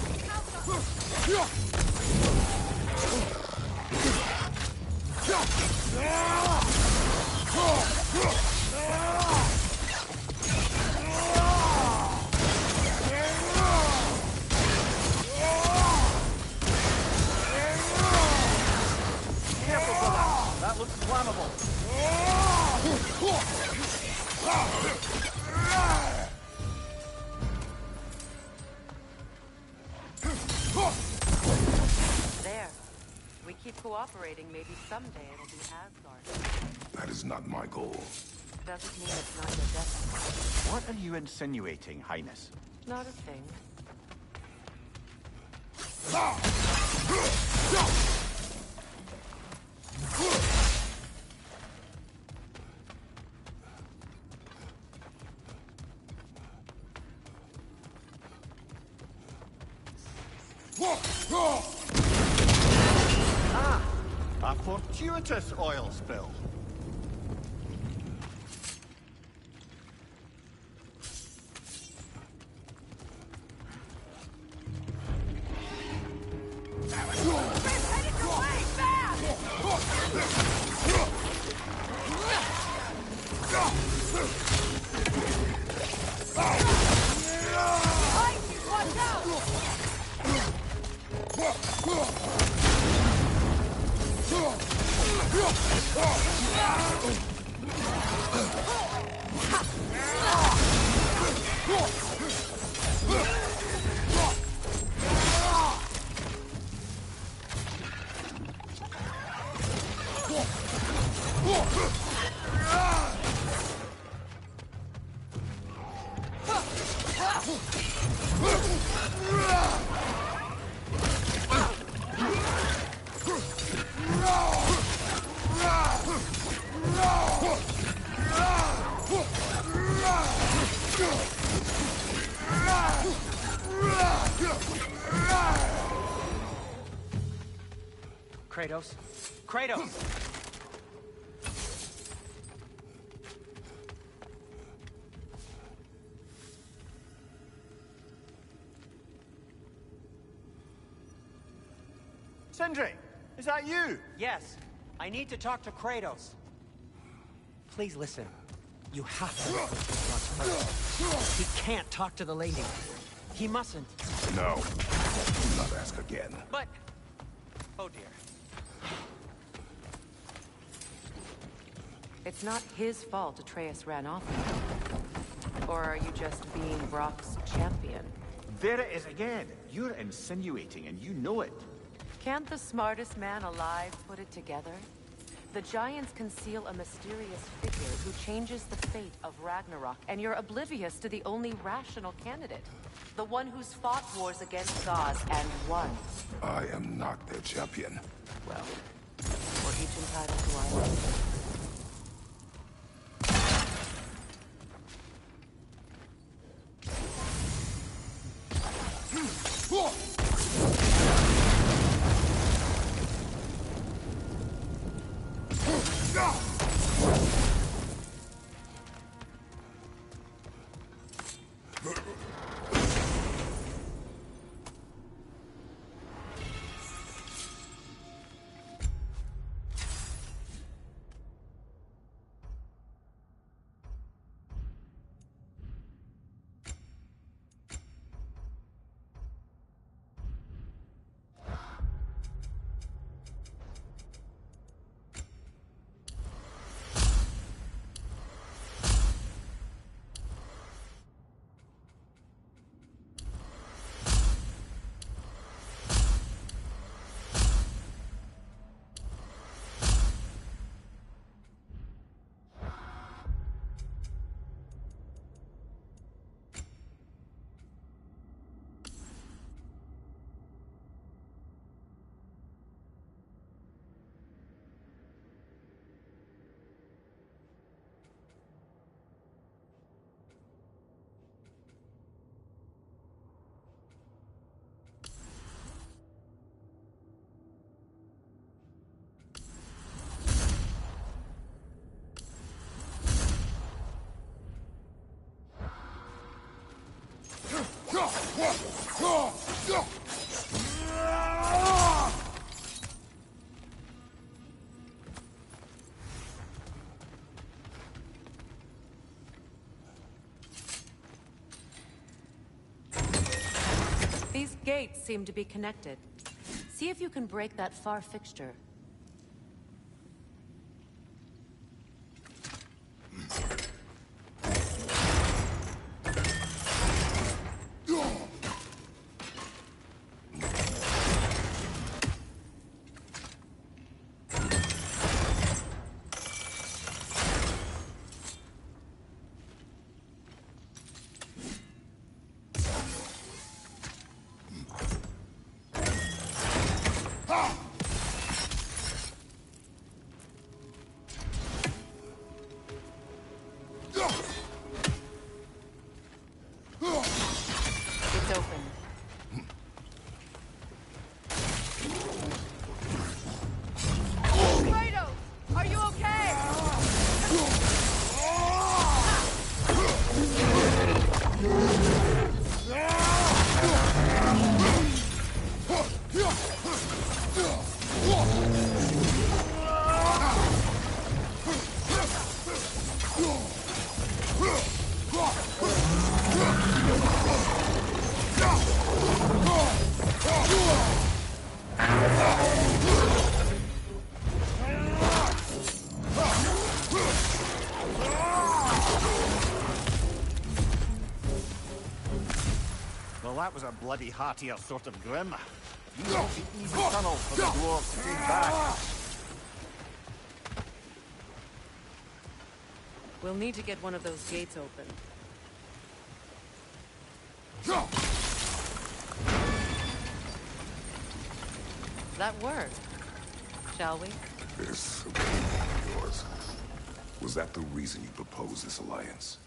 Careful, brother. That looks flammable. There. We keep cooperating, maybe someday it'll be Asgard. That is not my goal. Doesn't mean it's not your destiny. What are you insinuating, Highness? Not a thing. Ah, a fortuitous oil spill. Kratos? Kratos! Sindri, is that you? Yes, I need to talk to Kratos. Please listen. You have to look first. He can't talk to the lady. He mustn't. No. Do not ask again. But... oh dear. It's not his fault Atreus ran off. Or are you just being Brock's champion? There it is again. You're insinuating and you know it. Can't the smartest man alive put it together? The Giants conceal a mysterious figure who changes the fate of Ragnarok, and you're oblivious to the only rational candidate. The one who's fought wars against gods and won. I am not their champion. Well, we're each entitled to our own. These gates seem to be connected. See if you can break that far fixture. Well, that was a bloody heartier sort of grim. You know, the easy tunnel for the dwarves to take back. We'll need to get one of those gates open. That work, shall we? This opinion of yours. Was that the reason you proposed this alliance?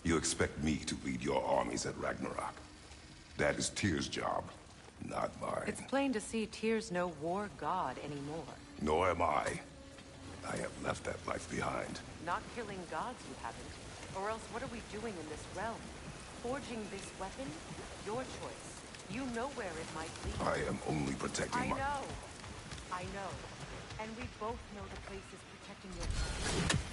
You expect me to lead your armies at Ragnarok? That is Tyr's job, not mine. It's plain to see Tyr's no war god anymore. Nor am I. I have left that life behind. Not killing gods, you haven't. Or else what are we doing in this realm? Forging this weapon? Your choice. You know where it might lead. I am only protecting I know. And we both know the place is protecting your place.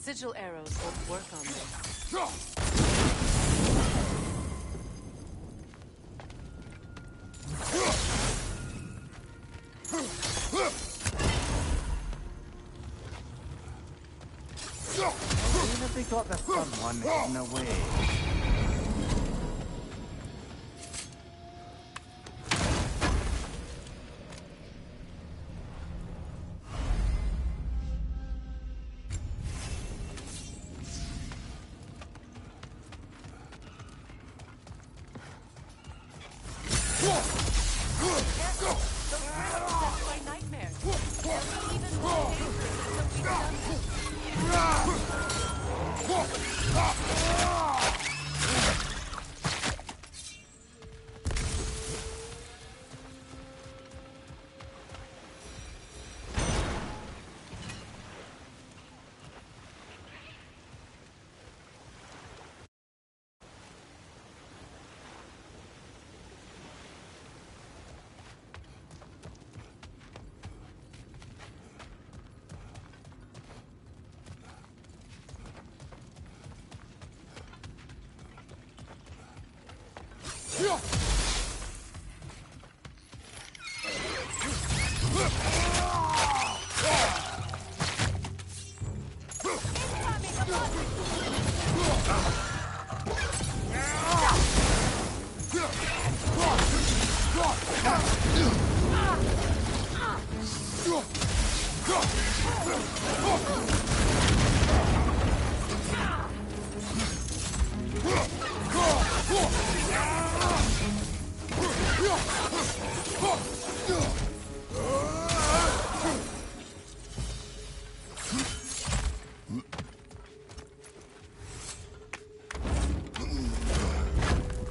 Sigil arrows will work on this. Even if they got the third one hidden away.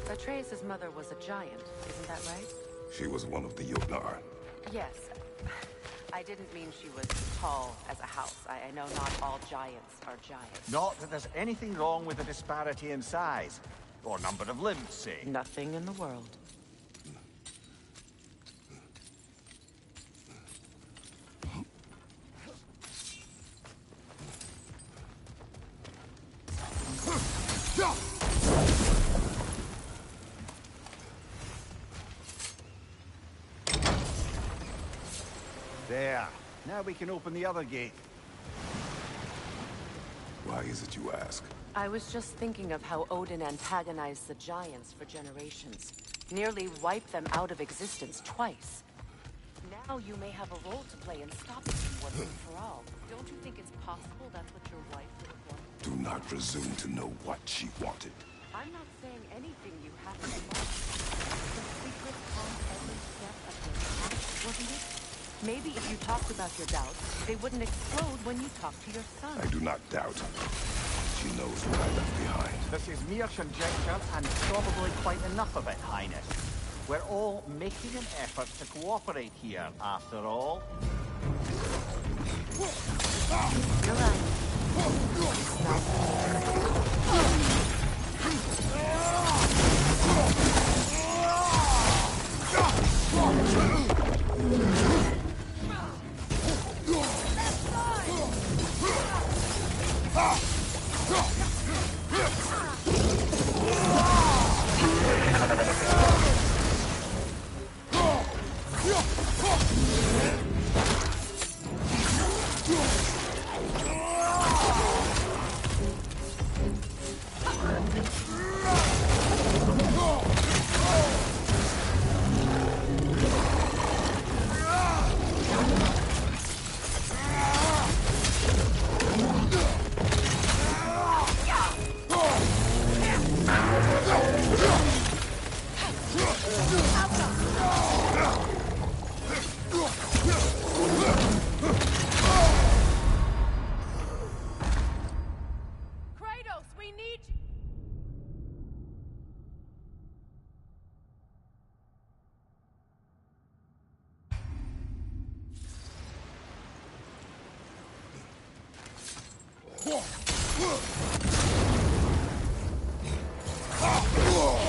Atreus' mother was a giant, isn't that right? She was one of the Jotnar. Yes. I didn't mean she was tall as a house. I know not all giants are giants. Not that there's anything wrong with the disparity in size. Or number of limbs, say. Nothing in the world. There. Now we can open the other gate. Why is it you ask? I was just thinking of how Odin antagonized the giants for generations. Nearly wiped them out of existence twice. Now... you may have a role to play in stopping him once and for all. Don't you think it's possible that's what your wife would have wanted? Do not presume to know what she wanted. I'm not saying anything you haven't learned. The secret on every step of your path, wasn't it? Maybe if you talked about your doubts, they wouldn't explode when you talked to your son. I do not doubt. She knows what I left behind. This is mere conjecture, and probably quite enough of it, Highness. We're all making an effort to cooperate here, after all. You're Kratos, we need you!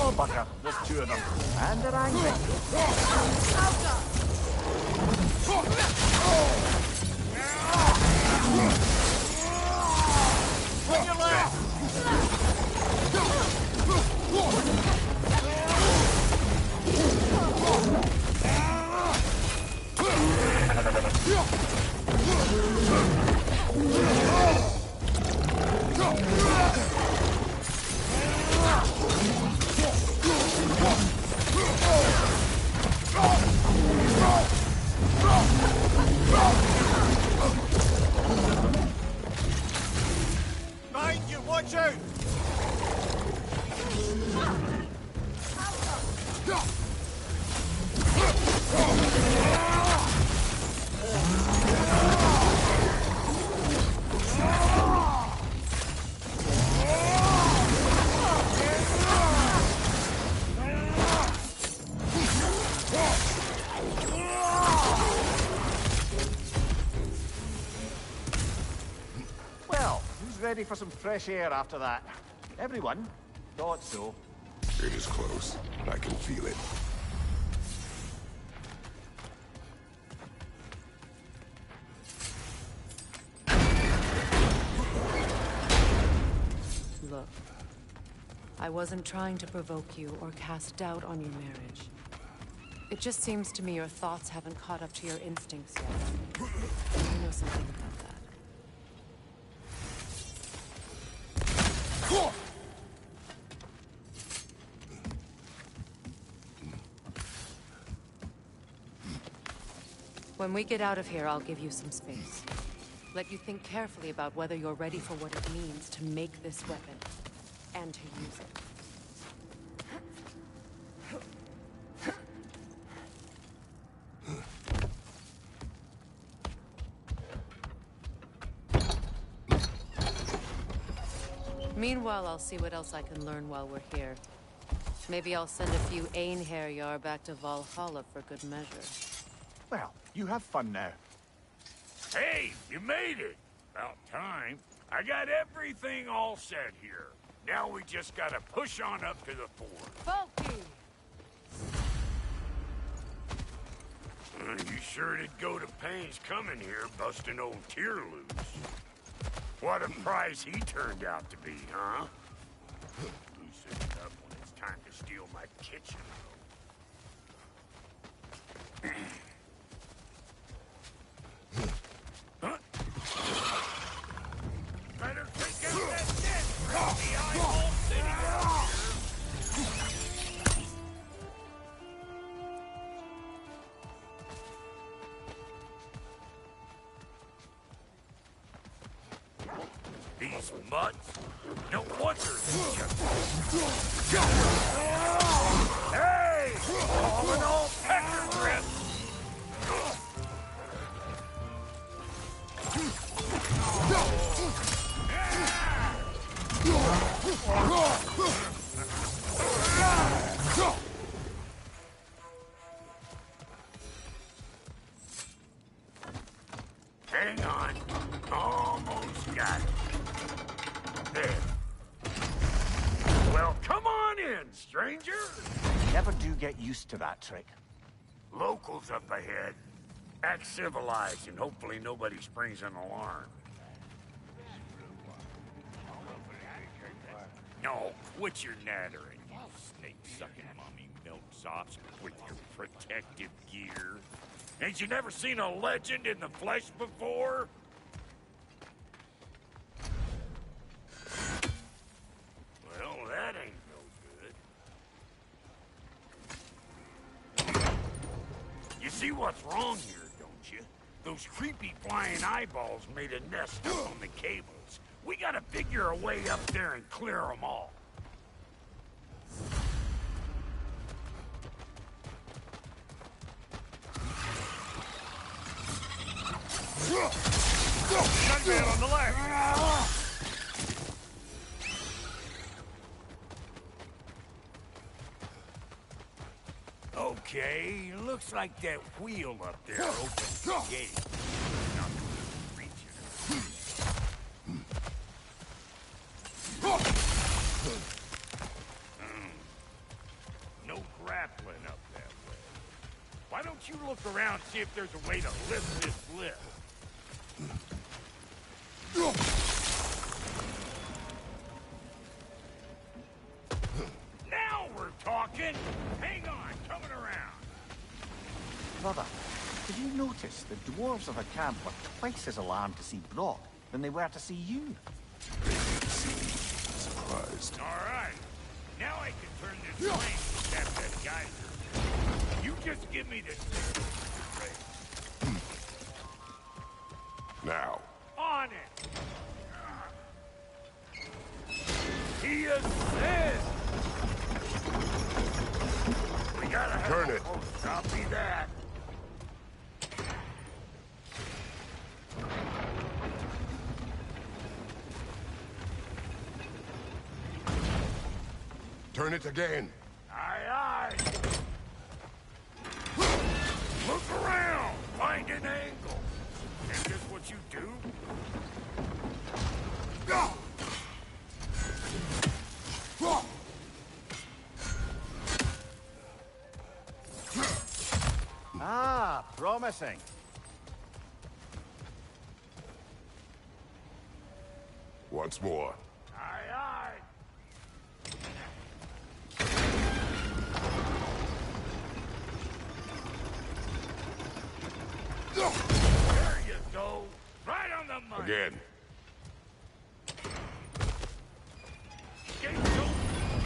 Oh, bugger. There's two of them. And they're angry. On your left! Mind you, watch out! Well, who's ready for some fresh air after that? Everyone? Thought so. It is close. I can feel it. Look, I wasn't trying to provoke you or cast doubt on your marriage. It just seems to me your thoughts haven't caught up to your instincts yet. You know something about that. When we get out of here, I'll give you some space. Let you think carefully about whether you're ready for what it means to make this weapon, and to use it. Meanwhile, I'll see what else I can learn while we're here. Maybe I'll send a few Einherjar back to Valhalla for good measure. Well, you have fun now. Hey, you made it! About time. I got everything all set here. Now we just gotta push on up to the fort. Bulky! You sure did go to pains coming here, busting old Tyr loose. What a prize he turned out to be, huh? Loosen it up when it's time to steal my kitchen, though. Huh? Better take out that dead the eyeball sitting out here. These mutts? No wonder they're just... Hey! All in all, pecker grip! Hang on. Almost got it. There. Well, come on in, stranger. Never do get used to that trick. Locals up ahead. Act civilized, and hopefully nobody springs an alarm. No, quit your nattering, you snake-sucking mommy milksops with your protective gear. Ain't you never seen a legend in the flesh before? Well, that ain't no good. You see what's wrong here, don't you? Those creepy flying eyeballs made a nest up on the cables. We gotta figure a way up there and clear them all. Gunman on the left! Okay, looks like that wheel up there opens the gate. Not gonna reach it. No grappling up that way. Why don't you look around and see if there's a way to lift this lift? Now we're talking! Hang on, coming around. Brother, did you notice the dwarves of the camp were twice as alarmed to see Brock than they were to see you? They didn't seem surprised. All right. Now I can turn this flame to tap that geyser. You just give me the signal. Now. On it! He assists! We gotta have Turn a it. post. Copy that. Turn it again. Aye, aye. Look around. Find an angle. Is this what you do? Ah, promising. Once more. Aye, aye. There you go. Right on the money. Again. Get those.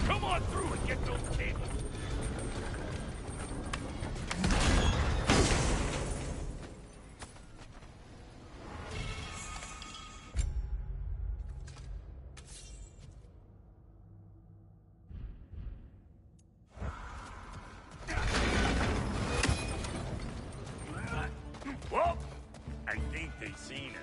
Come on through and get those cables. Well, I think they've seen us.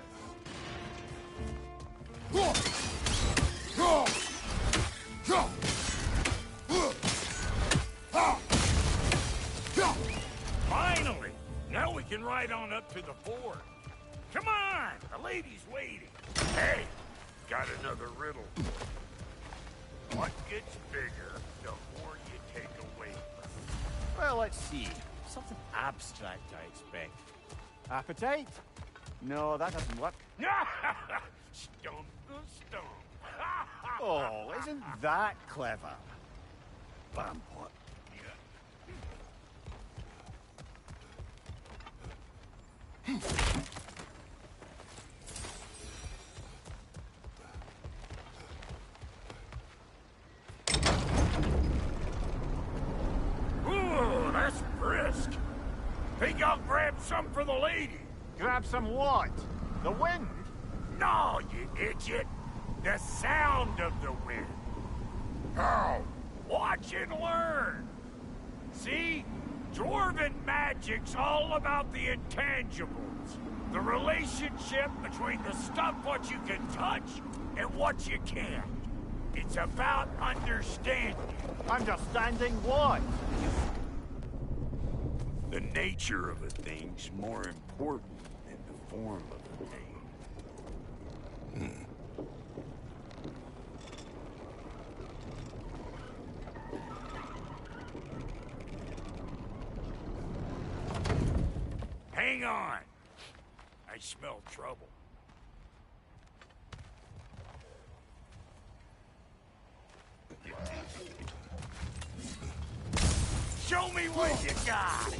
Finally! Now we can ride on up to the fort. Come on! The lady's waiting. Hey! Got another riddle. What gets bigger, the more you take away from it. Well, let's see. Something abstract, I expect. Appetite? No, that doesn't work. Stump the stump. Oh, isn't that clever? Vampot. Ooh, that's brisk. Think I'll grab some for the lady. Grab some what? The wind? No, you idiot. The sound of the wind. How? Watch and learn. See? Dwarven magic's all about the intangibles. The relationship between the stuff what you can touch and what you can't. It's about understanding. Understanding what? The nature of a thing's more important than the form of a thing. Hang on. I smell trouble. Show me what you got!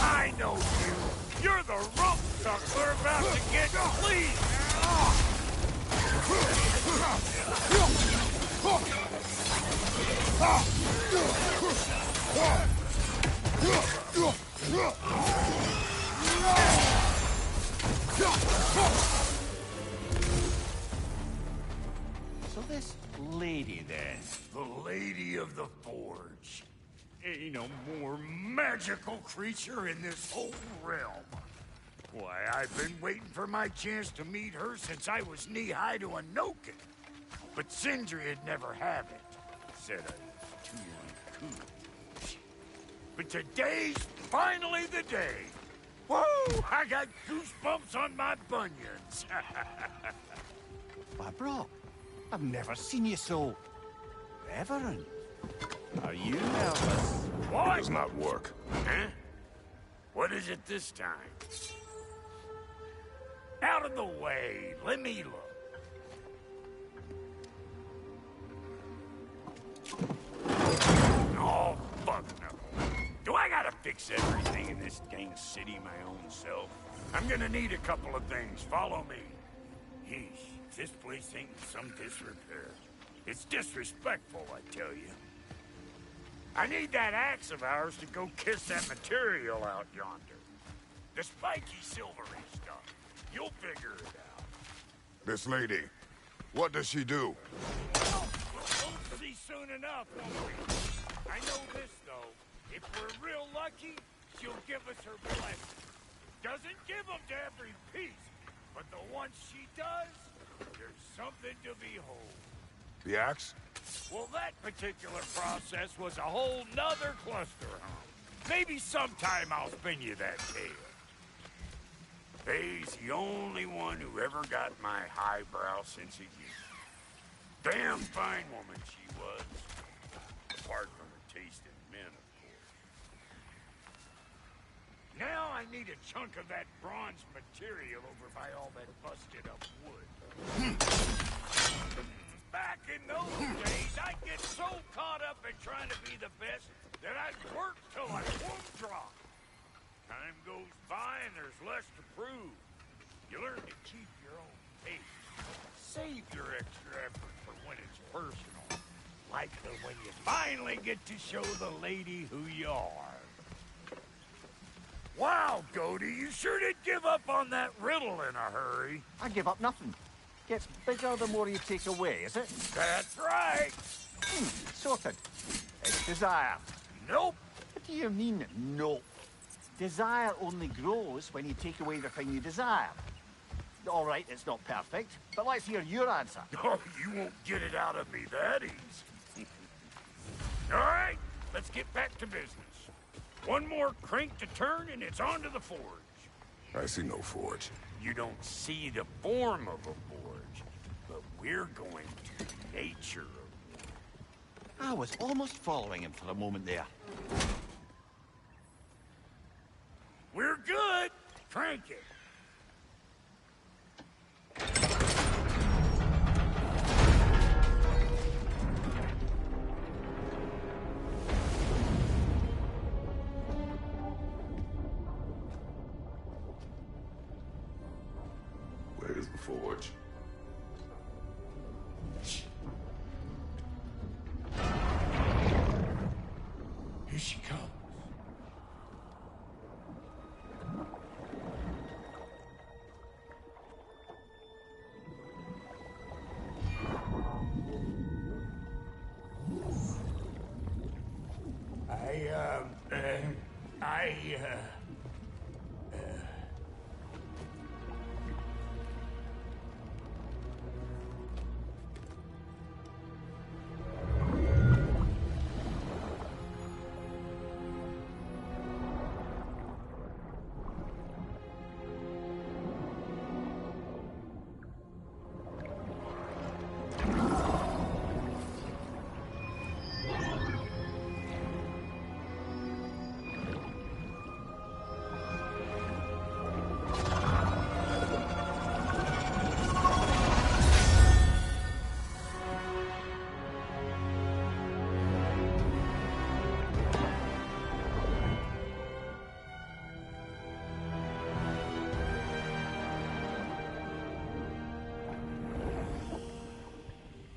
I know you! You're the rope suck we're about to get clean! So this lady then? The Lady of the Forge. Ain't no more magical creature in this whole realm. Why, I've been waiting for my chance to meet her since I was knee-high to a Noken. But Sindri'd never have it. Said I was too uncool. But today's finally the day. Whoa! I got goosebumps on my bunions. Why, bro, I've never seen you so... reverent. Are you nervous? What? It does not work. Huh? What is it this time? Out of the way. Let me look. Oh, fuck no. Do I gotta fix everything in this dang city my own self? I'm gonna need a couple of things. Follow me. Yeesh, this place ain't in some disrepair. It's disrespectful, I tell you. I need that axe of ours to go kiss that material out yonder. The spiky silvery stuff. You'll figure it out. This lady, what does she do? Well, we'll see soon enough, won't we? I know this, though. If we're real lucky, she'll give us her blessing. Doesn't give them to every piece, but the ones she does, there's something to behold. The axe? Well, that particular process was a whole nother cluster hump. Maybe sometime I'll spin you that tale. Faye's the only one who ever got my highbrow sense of humor. Damn fine woman she was. Apart from her taste in men, of course. Now I need a chunk of that bronze material over by all that busted up wood. Back in those days, I'd get so caught up in trying to be the best that I'd work till I won't drop. Time goes by and there's less to prove. You learn to keep your own pace. Save your extra effort for when it's personal. Like when you finally get to show the lady who you are. Wow, Goldie, you sure did give up on that riddle in a hurry. I give up nothing. Gets bigger the more you take away, is it? That's right. Sorted. It's desire. Nope. What do you mean, nope? Desire only grows when you take away the thing you desire. All right, it's not perfect, but let's hear your answer. Oh, you won't get it out of me that easy. All right, let's get back to business. One more crank to turn and it's on to the forge. I see no forge. You don't see the form of a forge, but we're going to nature of one. I was almost following him for a moment there. We're good. Crank it. Where's the forge?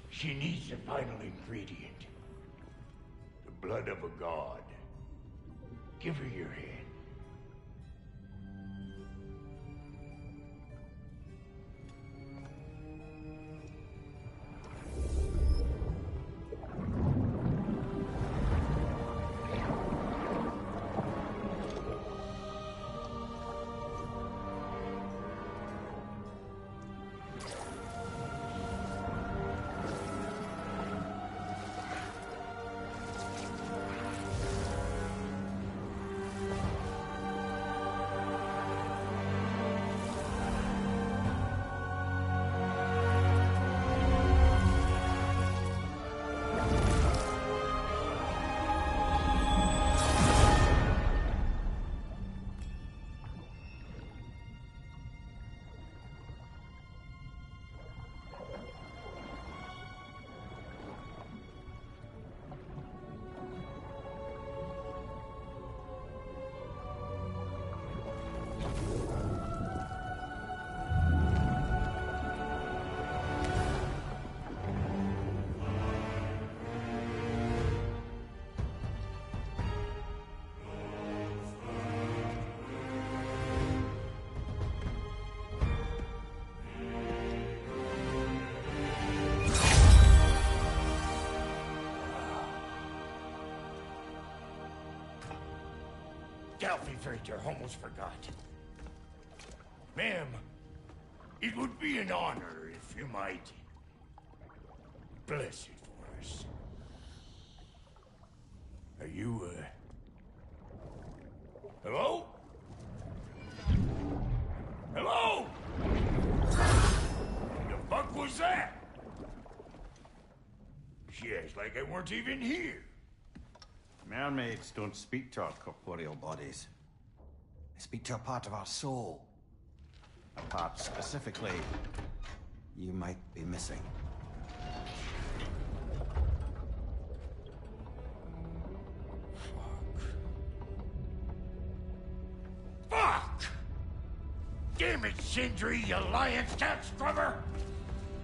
She needs the final ingredient. The blood of a god. Give her your hand. Delphi Freighter, almost forgot. Ma'am, it would be an honor if you might bless it for us. Are you, hello? Hello? The fuck was that? She acts like I weren't even here. Mermaids don't speak to our corporeal bodies. They speak to a part of our soul. A part specifically you might be missing. Fuck! Damn it, Sindri, you lion cat scrubber!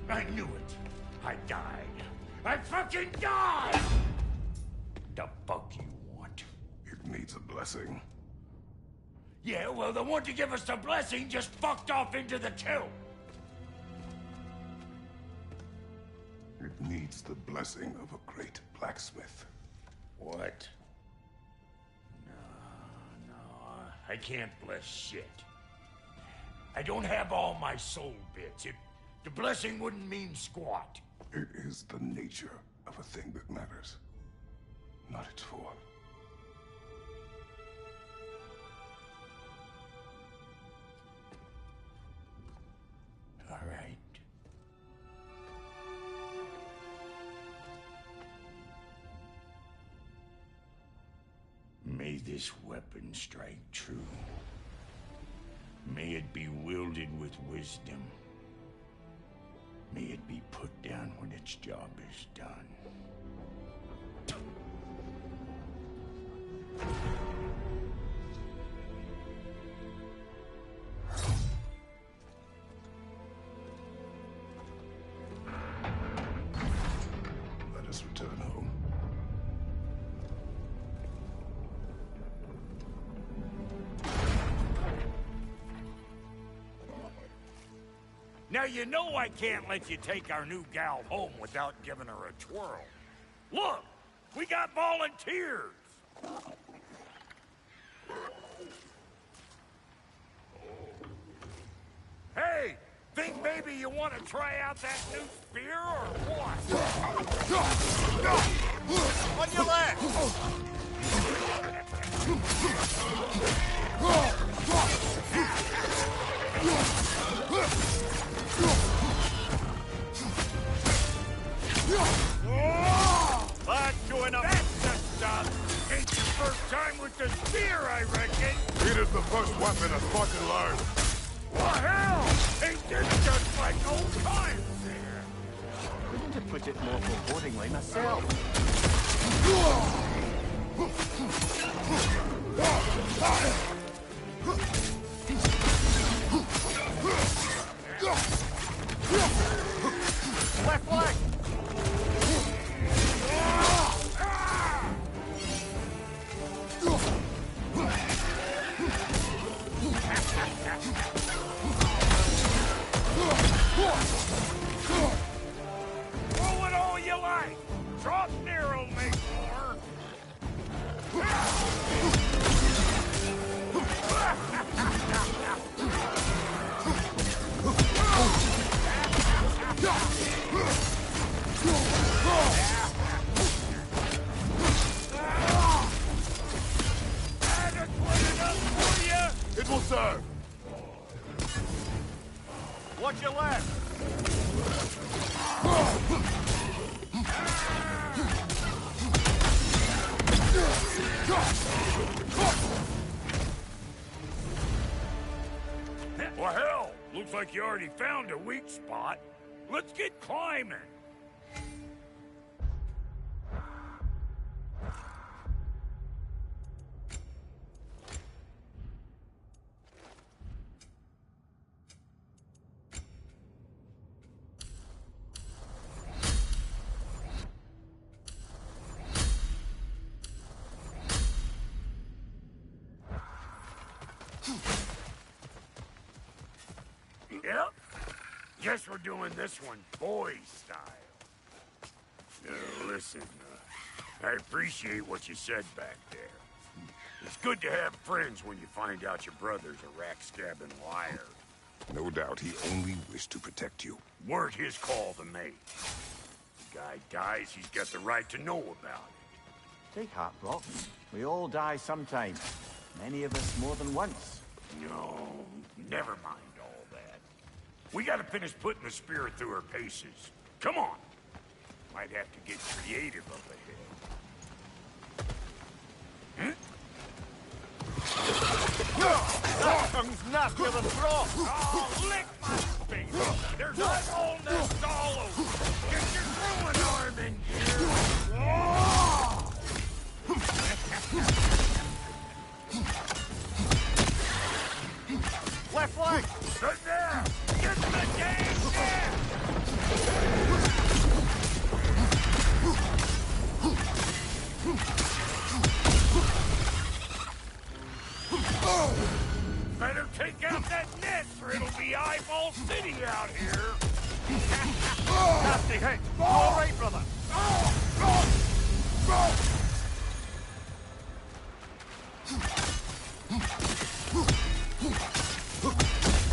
I knew it. I died. I fucking died! The fuck you want? It needs a blessing. Yeah, well, the one to give us the blessing just fucked off into the till. It needs the blessing of a great blacksmith. What? No, I can't bless shit. I don't have all my soul bits. The blessing wouldn't mean squat. It is the nature of a thing that matters, not its form. All right. May this weapon strike true. May it be wielded with wisdom. May it be put down when its job is done. Let us return home. Now you know I can't let you take our new gal home without giving her a twirl. Look, we got volunteers. think maybe you want to try out that new spear or what? On your left! That's doing up. That's the stuff. Ain't your first time with the spear, I reckon. It is the first weapon a Spartan learned. What hell? Ain't this just like old times there? Couldn't have put it more forebodingly myself. Left leg! Throw it all you like. Drop near'll make more. It will serve. Watch your left! Well, hell, looks like you already found a weak spot. Let's get climbing. Yep. Guess we're doing this one boy style. Listen, I appreciate what you said back there. It's good to have friends when you find out your brother's a rack-scabbing liar. No doubt he only wished to protect you. Weren't his call to make. The guy dies, he's got the right to know about it. Take heart, Brock. We all die sometime. Many of us more than once. No, never mind all that. We gotta finish putting the spear through her paces. Come on. Might have to get creative up ahead. That tongue's nastier than Brock! Oh, lick my face! There's almost all over! Get your throwing arm in here! Left leg! Good there! Get the damn gas! Better take out that net, or it'll be eyeball city out here. Nasty hit! All right, brother!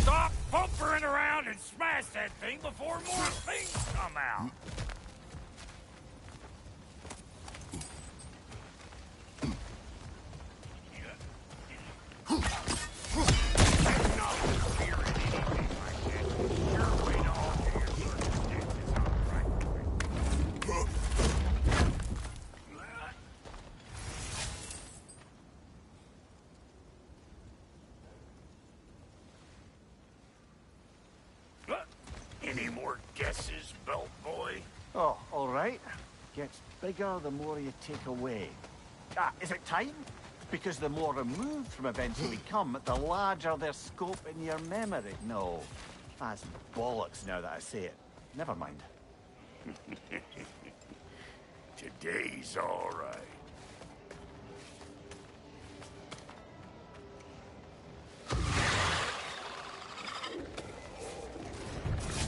Stop bumpering around and smash that thing before more things come out. Any more guesses, belt boy? Oh, all right. Gets bigger the more you take away. Ah, is it time? Because the more removed from events you become, the larger their scope in your memory. No, that's bollocks now that I say it. Never mind. Today's all right.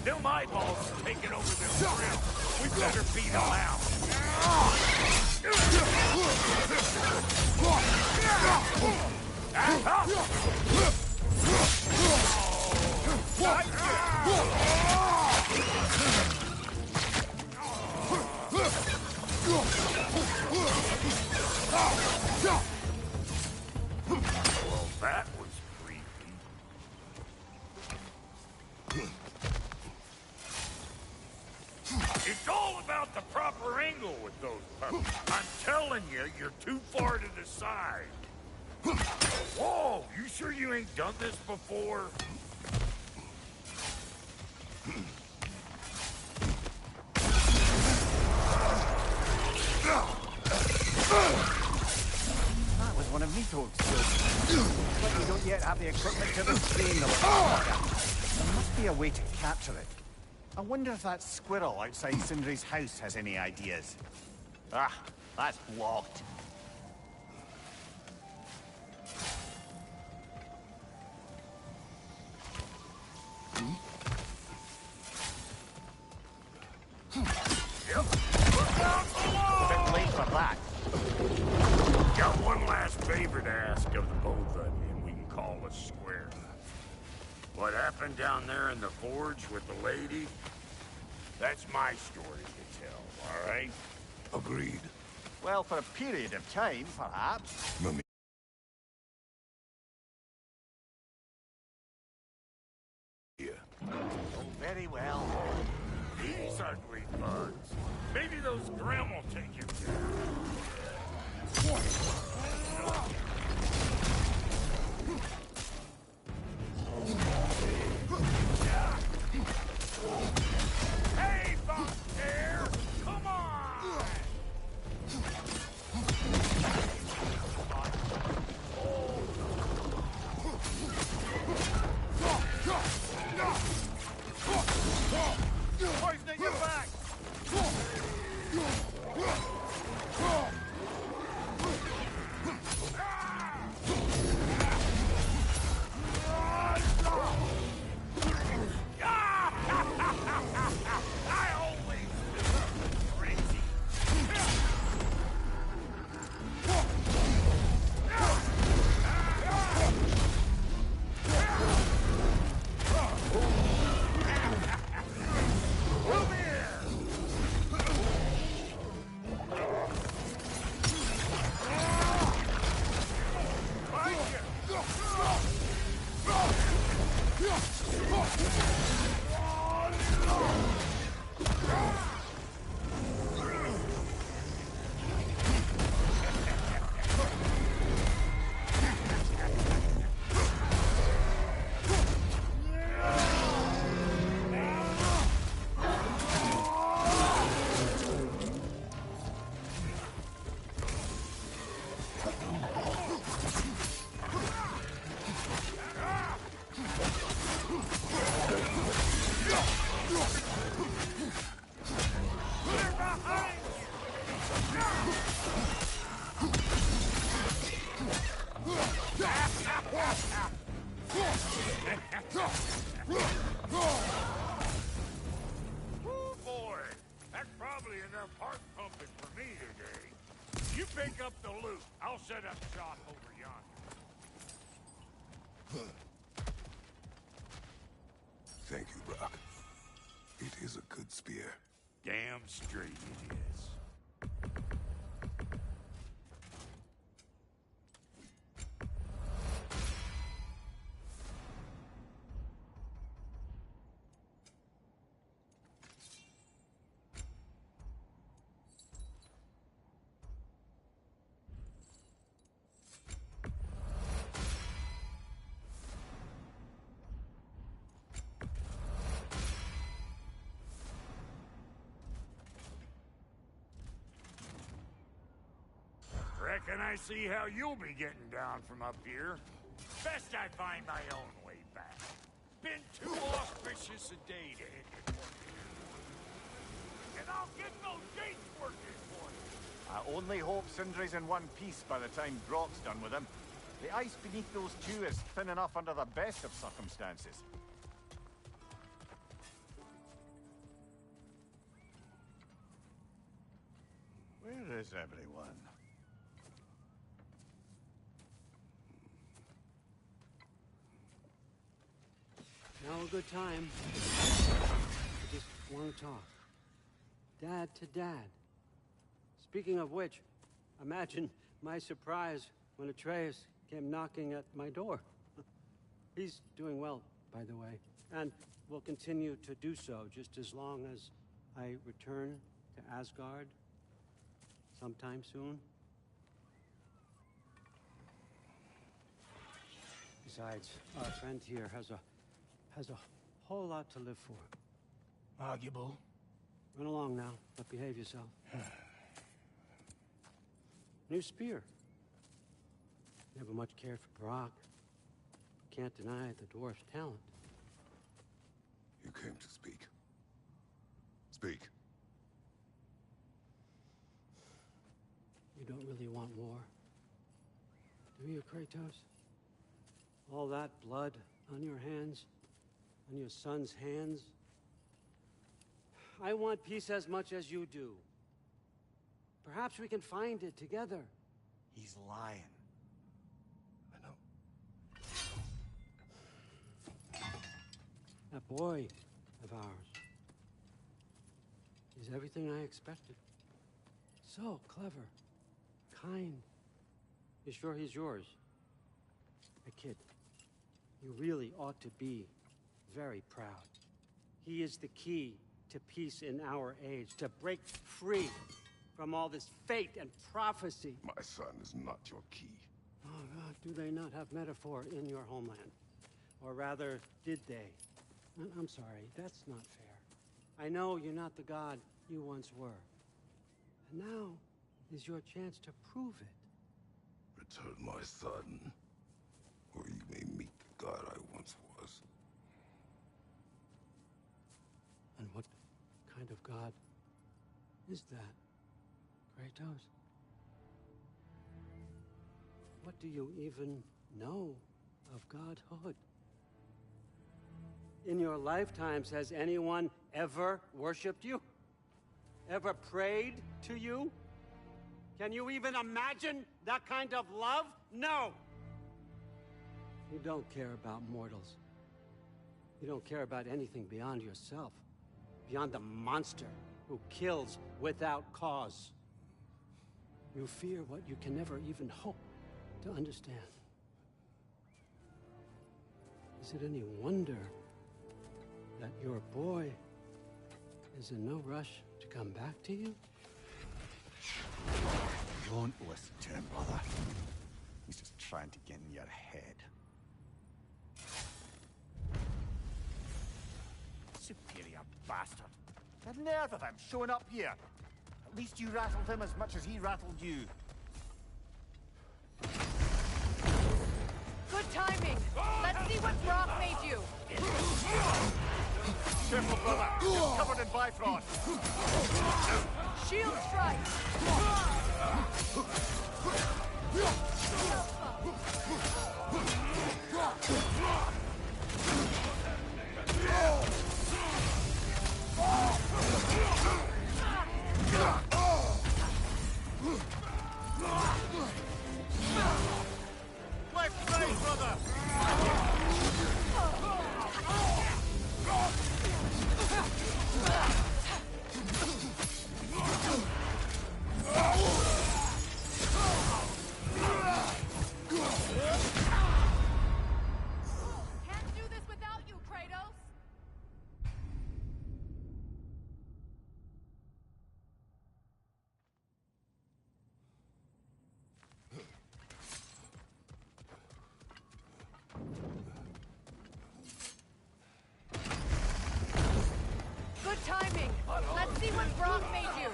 Them eyeballs are taking over this grill. We better beat them out. Well, that was creepy. It's all about the proper angle with those puppies. I'm telling you, you're too far to the side. Whoa, you sure you ain't done this before? That was one of Nito's skills. But we don't yet have the equipment to restrain the little. There must be a way to capture it. I wonder if that squirrel outside Sindri's house has any ideas. Ah, that's blocked. Bit late for that. Got one last favor to ask of the both of you, and we can call it square. What happened down there in the forge with the lady? That's my story to tell, all right? Agreed. Well, for a period of time, perhaps. Mummy. Oh, very well. These ugly bugs. Maybe those Grimm will take him down. Hey, Buck there! Come on! Poisoning your back! I always crazy. Come here! Oh boy, that's probably enough heart pumping for me today. You pick up the loot. I'll set up shop over yonder. Thank you, Brock. It is a good spear. Damn straight it is. Reckon I see how you'll be getting down from up here. Best I find my own way back. Been too auspicious a day to hit the court. And I'll get those gates working for you. I only hope Sindri's in one piece by the time Brock's done with him. The ice beneath those two is thin enough under the best of circumstances. Where is everyone? Now a good time. I just want to talk. Dad to Dad. Speaking of which, Imagine my surprise when Atreus came knocking at my door. He's doing well, by the way, and will continue to do so just as long as I return to Asgard sometime soon. Besides, our friend here has a whole lot to live for. Arguable. Run along now, but behave yourself. New spear. Never much cared for Brock. Can't deny the dwarf's talent. You came to speak. Speak. You don't really want war, do you, Kratos? All that blood on your hands, on your son's hands. I want peace as much as you do. Perhaps we can find it together. He's lying. I know. That boy of ours. He's everything I expected. So clever, kind. You sure he's yours? A kid. You really ought to be very proud. He is the key to peace in our age, to break free from all this fate and prophecy. My son is not your key. Oh, God, do they not have metaphor in your homeland? Or rather, did they? I'm sorry, that's not fair. I know you're not the god you once were. And now is your chance to prove it. Return my son, or you may meet the god I once was. And what kind of god is that, Kratos? What do you even know of godhood? In your lifetimes, has anyone ever worshipped you? Ever prayed to you? Can you even imagine that kind of love? No! You don't care about mortals. You don't care about anything beyond yourself. Beyond the monster who kills without cause. You fear what you can never even hope to understand. Is it any wonder that your boy is in no rush to come back to you? Don't listen to him, brother. He's just trying to get in your head. Superior bastard. The nerve of him showing up here. At least you rattled him as much as he rattled you. Good timing. Let's see what Brock made you. Careful, brother. You're covered in Bifrost. Shield strike. Left, right, brother. Can't do this without you, Kratos. Good timing. Let's see what Brock made you.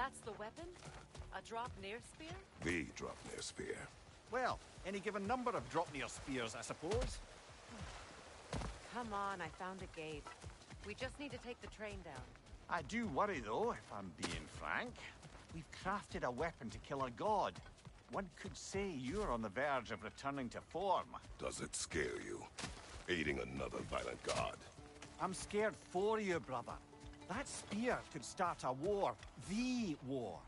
That's the weapon? A drop-near spear? The Dropnir spear. Well, any given number of Dropnir spears, I suppose. Come on, I found a gate. We just need to take the train down. I do worry, though, if I'm being frank. We've crafted a weapon to kill a god. One could say you're on the verge of returning to form. Does it scare you? Aiding another violent god? I'm scared for you, brother. That spear could start a war. The war.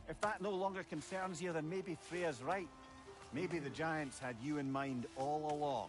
If that no longer concerns you, then maybe Freya's right. Maybe the Giants had you in mind all along.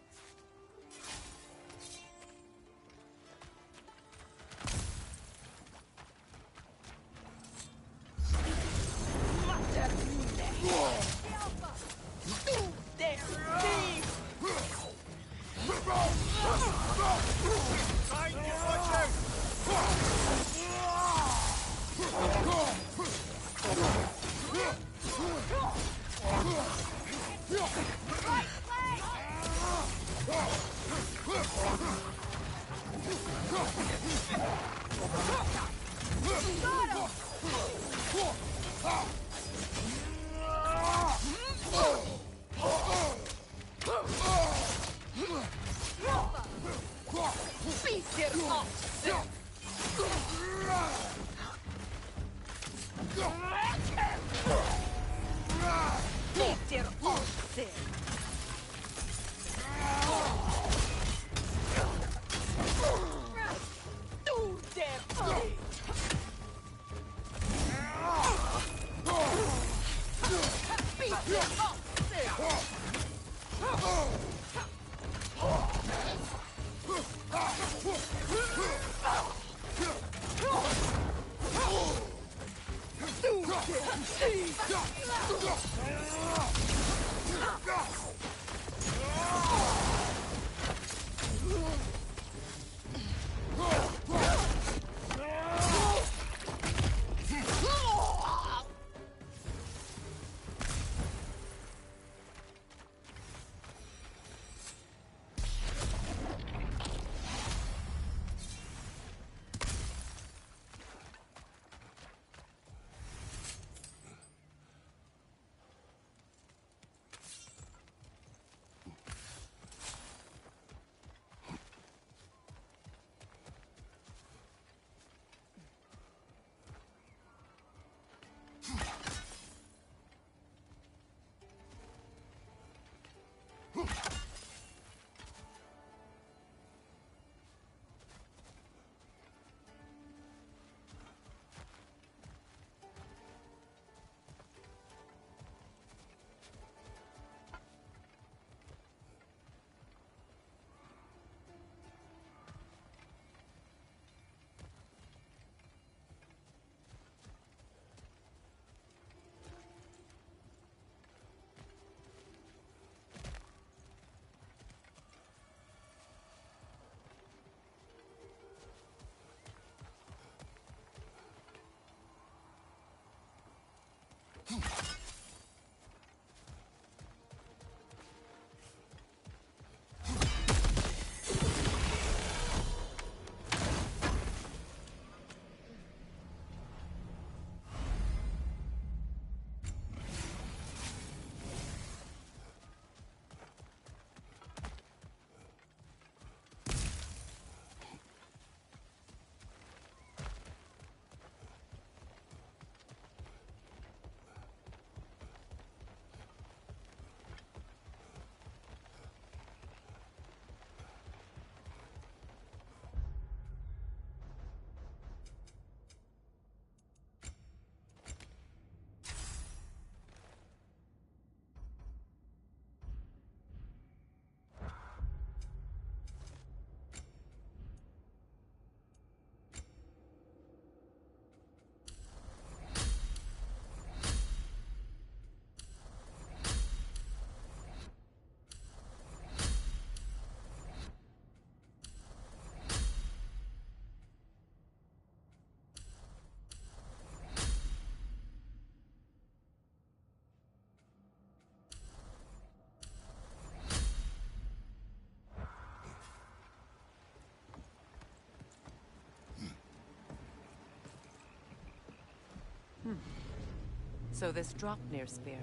So this Draupnir spear,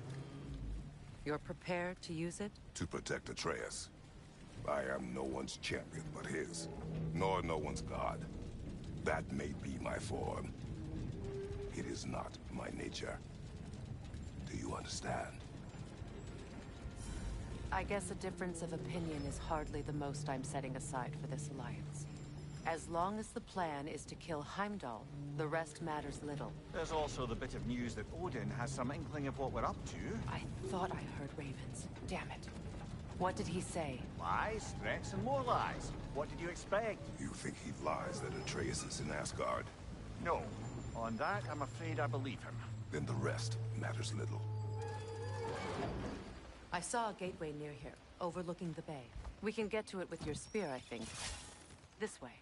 you're prepared to use it? To protect Atreus. I am no one's champion but his, nor no one's god. That may be my form. It is not my nature. Do you understand? I guess a difference of opinion is hardly the most I'm setting aside for this alliance. As long as the plan is to kill Heimdall, the rest matters little. There's also the bit of news that Odin has some inkling of what we're up to. I thought I heard ravens. Damn it. What did he say? Lies, threats, and more lies. What did you expect? You think he lies that Atreus is in Asgard? No. On that, I'm afraid I believe him. Then the rest matters little. I saw a gateway near here, overlooking the bay. We can get to it with your spear, I think. This way.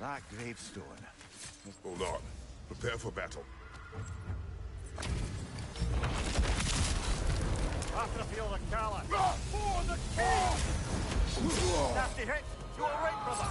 That gravestone. Hold on. Prepare for battle. After the field of Cala. For the king! Nasty hit! You all right, brother?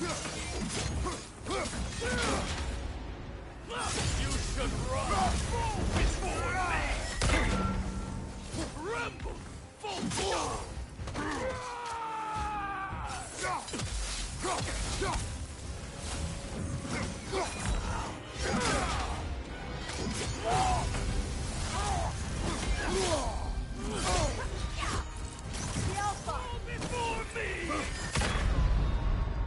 You should run before me! Tremble! Full before me!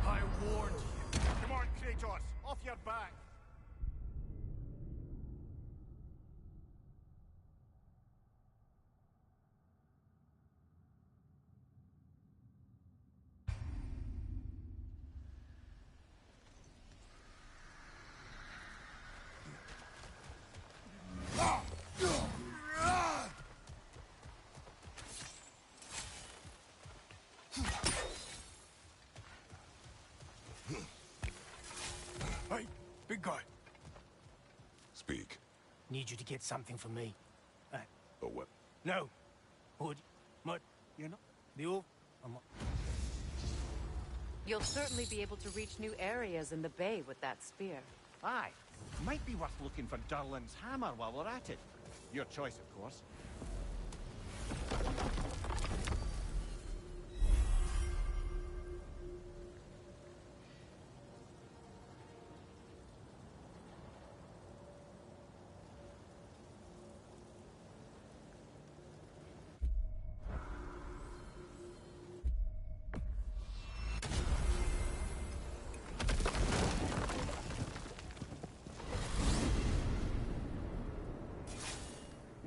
I warned you. Come on, Kratos, off your back. Hey, big guy. Speak. Need you to get something for me. A what? No. Would. Mud. You know? Mule. You'll certainly be able to reach new areas in the bay with that spear. Aye. Might be worth looking for Durlin's hammer while we're at it. Your choice, of course.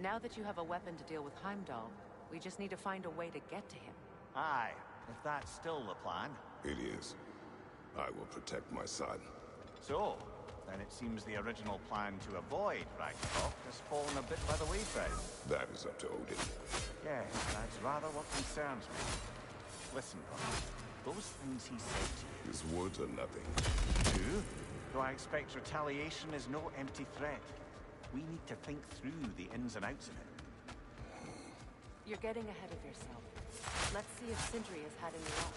Now that you have a weapon to deal with Heimdall, we just need to find a way to get to him. Aye, if that's still the plan. It is. I will protect my son. So, then it seems the original plan to avoid Ragnarok has fallen a bit by the wayside. That is up to Odin. Yes, that's rather what concerns me. Listen, brother, those things he said to you... His words are nothing. True, though I expect retaliation is no empty threat. We need to think through the ins and outs of it. You're getting ahead of yourself. Let's see if Sindri has had any luck.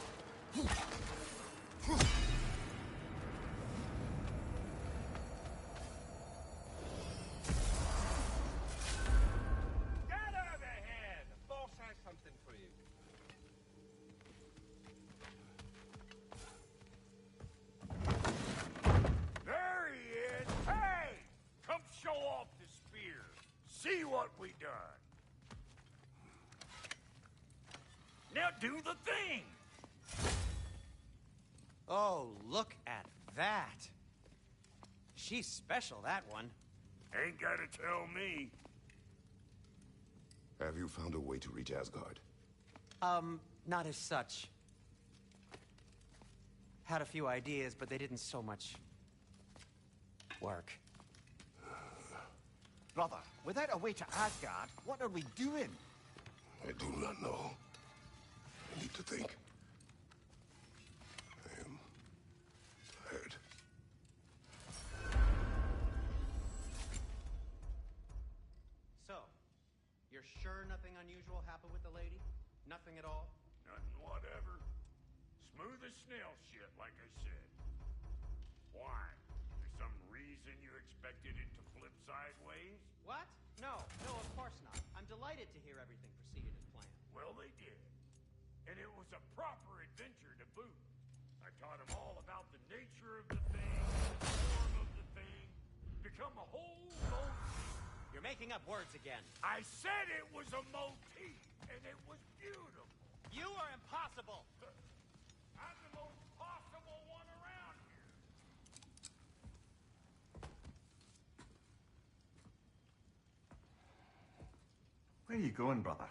Get over here! The boss has something for you. There he is! Hey! Come show off the spear. See what we done. Now do the thing! Oh, look at that. She's special, that one. Ain't gotta tell me. Have you found a way to reach Asgard? Not as such. Had a few ideas, but they didn't so much work. Brother, without a way to Asgard, what are we doing? I do not know. I need to think. I am tired. So, you're sure nothing unusual happened with the lady? Nothing at all? Nothing whatever. Smooth as snail shit, like I said. Why? There's some reason you expected it to flip sideways? What? No, of course not. I'm delighted to hear everything proceeded as planned. Well, they did. And it was a proper adventure to boot. I taught them all about the nature of the thing, the form of the thing. Become a whole motif. You're making up words again. I said it was a motif, and it was beautiful. You are impossible! I'm the most possible one around here. Where are you going, brother?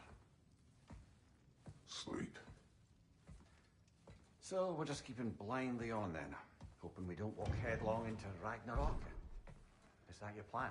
Sleep. So, we're just keeping blindly on then, hoping we don't walk headlong into Ragnarok. Is that your plan?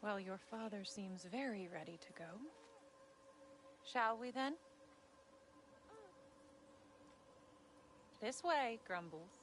Well, your father seems very ready to go. Shall we then? This way, Grumbles.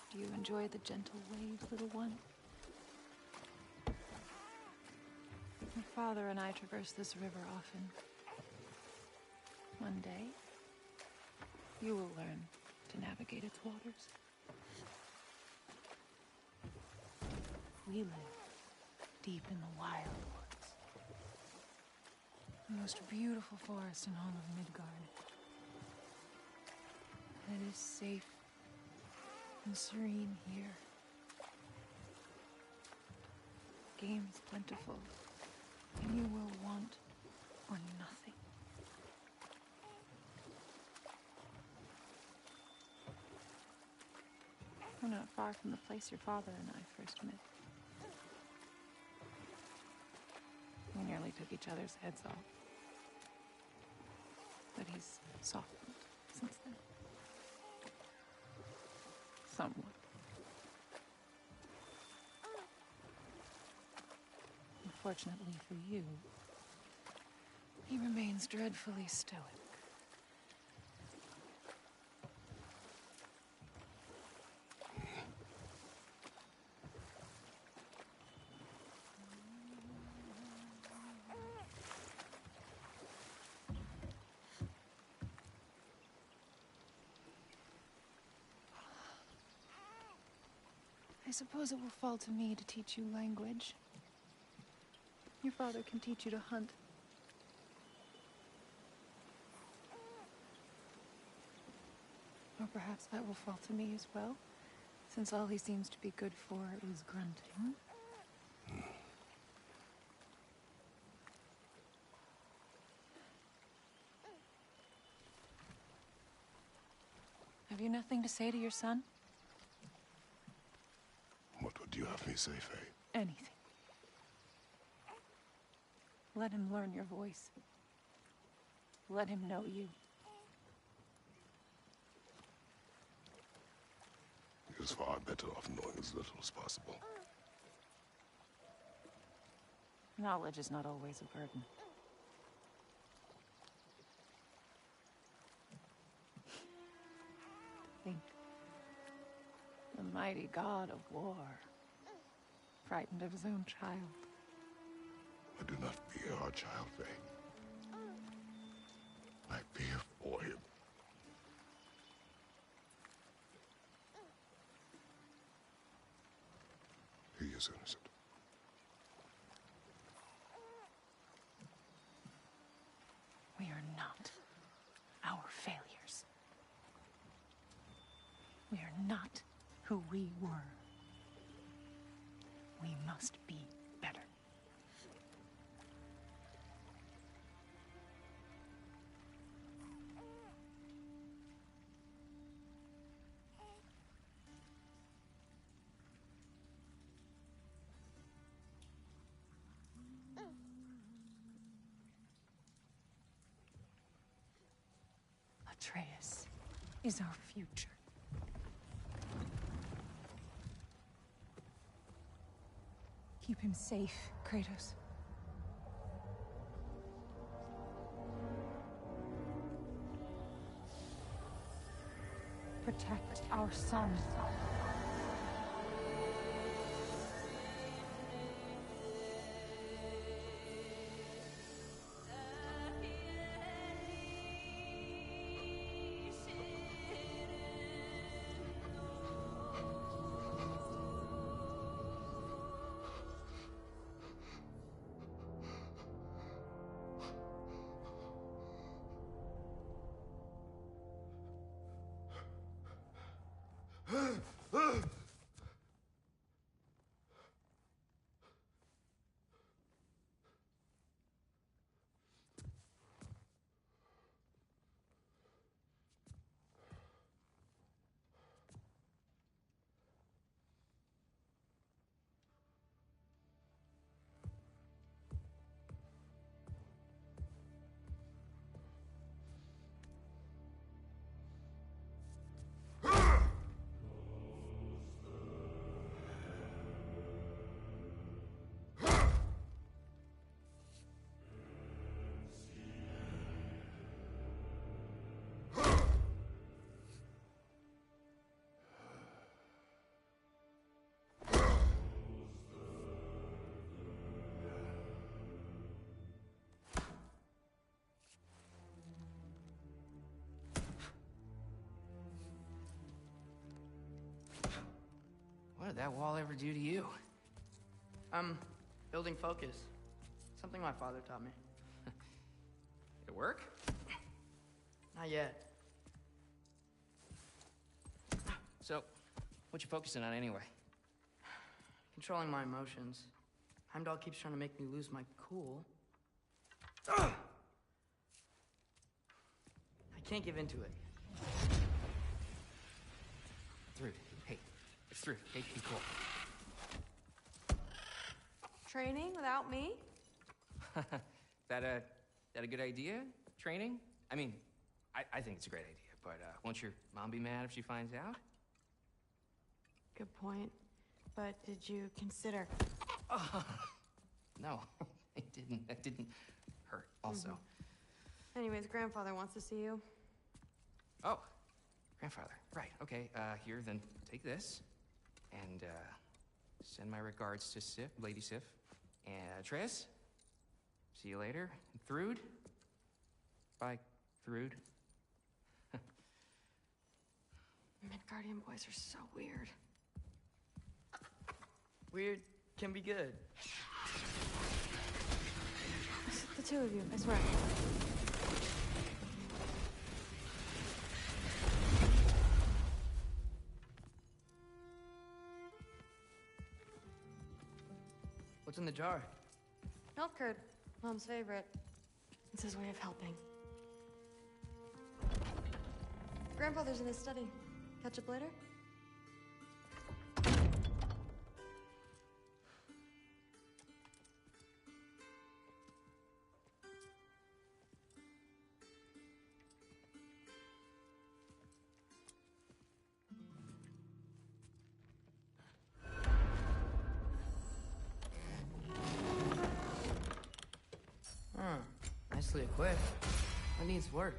Do you enjoy the gentle waves, little one? My father and I traverse this river often. One day, you will learn to navigate its waters. We live deep in the wild woods. The most beautiful forest in all of Midgard. And it is safe and serene here. Game is plentiful, and you will want for nothing. We're not far from the place your father and I first met. We nearly took each other's heads off. But he's softened since then. Somewhat. Unfortunately for you, he remains dreadfully stoic. I suppose it will fall to me to teach you language. Your father can teach you to hunt. Or perhaps that will fall to me as well, since all he seems to be good for is grunting. Have you nothing to say to your son? What would you have me say, Faye? Anything. Let him learn your voice. Let him know you. He is far better off knowing as little as possible. Knowledge is not always a burden. Think. The mighty god of war, frightened of his own child. I do not fear our child, Faye. I fear for him. He is innocent. We are not our failures. We are not who we were. We must be better. Atreus is our future. Keep him safe, Kratos. Protect our son. What did that wall ever do to you? Building focus. Something my father taught me. Did it work? Not yet. So, what you focusing on anyway? Controlling my emotions. Heimdall keeps trying to make me lose my cool. I can't give into it. Thrud, hey, it's Thrud. Hey, be cool. Training without me? That a good idea? Training? I mean, I think it's a great idea, but won't your mom be mad if she finds out? Good point. But did you consider... No, it didn't. That didn't hurt, also. Anyways, grandfather wants to see you. Oh, grandfather. Right, okay. Here, then take this. And, send my regards to Sif, Lady Sif. And, Atreus. See you later. And Thrud. Bye, Thrud. Midgardian boys are so weird. Weird can be good. The two of you, I swear. What's in the jar? Milk curd, Mom's favorite. It's his way of helping. Grandfather's in his study. Catch up later? Nicely equipped. What needs work?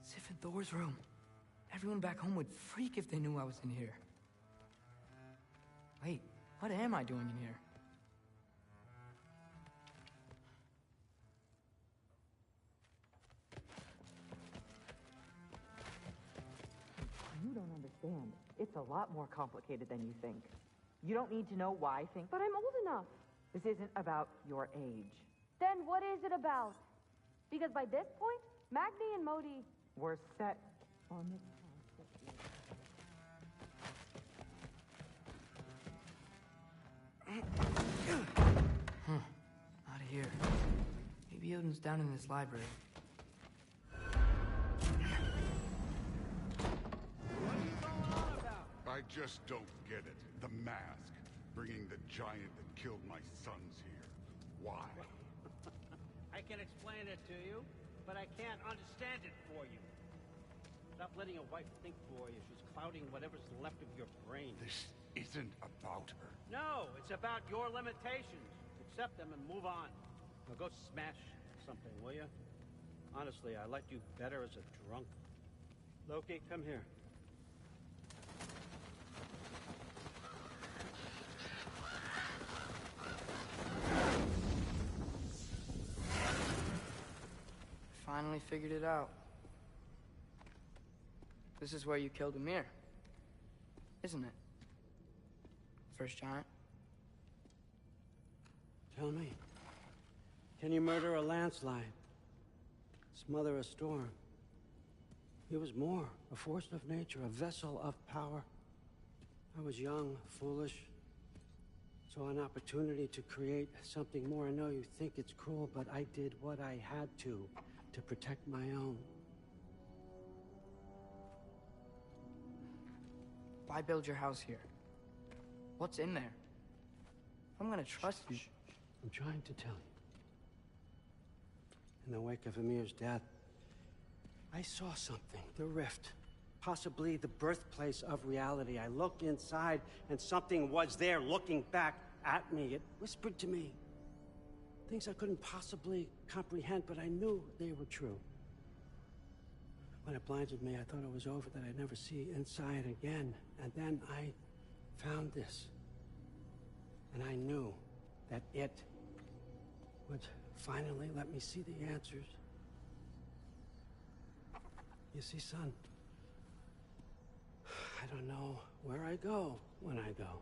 Sif and Thor's room. Everyone back home would freak if they knew I was in here. Wait, what am I doing in here? You don't understand. It's a lot more complicated than you think. You don't need to know why things... But I'm old enough. This isn't about your age. Then what is it about? Because by this point, Magni and Modi... We're set on this Huh. Not here. Maybe Odin's down in this library. I just don't get it. The mask. Bringing the giant that killed my sons here. Why? I can explain it to you, but I can't understand it for you. Stop letting your wife think for you. She's clouding whatever's left of your brain. This isn't about her. No, it's about your limitations. Accept them and move on. Now go smash something, will you? Honestly, I liked you better as a drunk. Loki, come here. Finally figured it out. This is where you killed Ymir, isn't it? First giant. Tell me, can you murder a landslide? Smother a storm? He was more, a force of nature, a vessel of power. I was young, foolish, saw an opportunity to create something more. I know you think it's cruel, but I did what I had to protect my own. Why build your house here? What's in there? I'm gonna trust you. I'm trying to tell you. In the wake of Ymir's death, I saw something. The rift. possibly the birthplace of reality. I looked inside, and something was there looking back at me. It whispered to me things I couldn't possibly comprehend, but I knew they were true. When it blinded me, I thought it was over, that I'd never see inside again. And then I found this. And I knew that it would finally let me see the answers. You see, son, I don't know where I go when I go.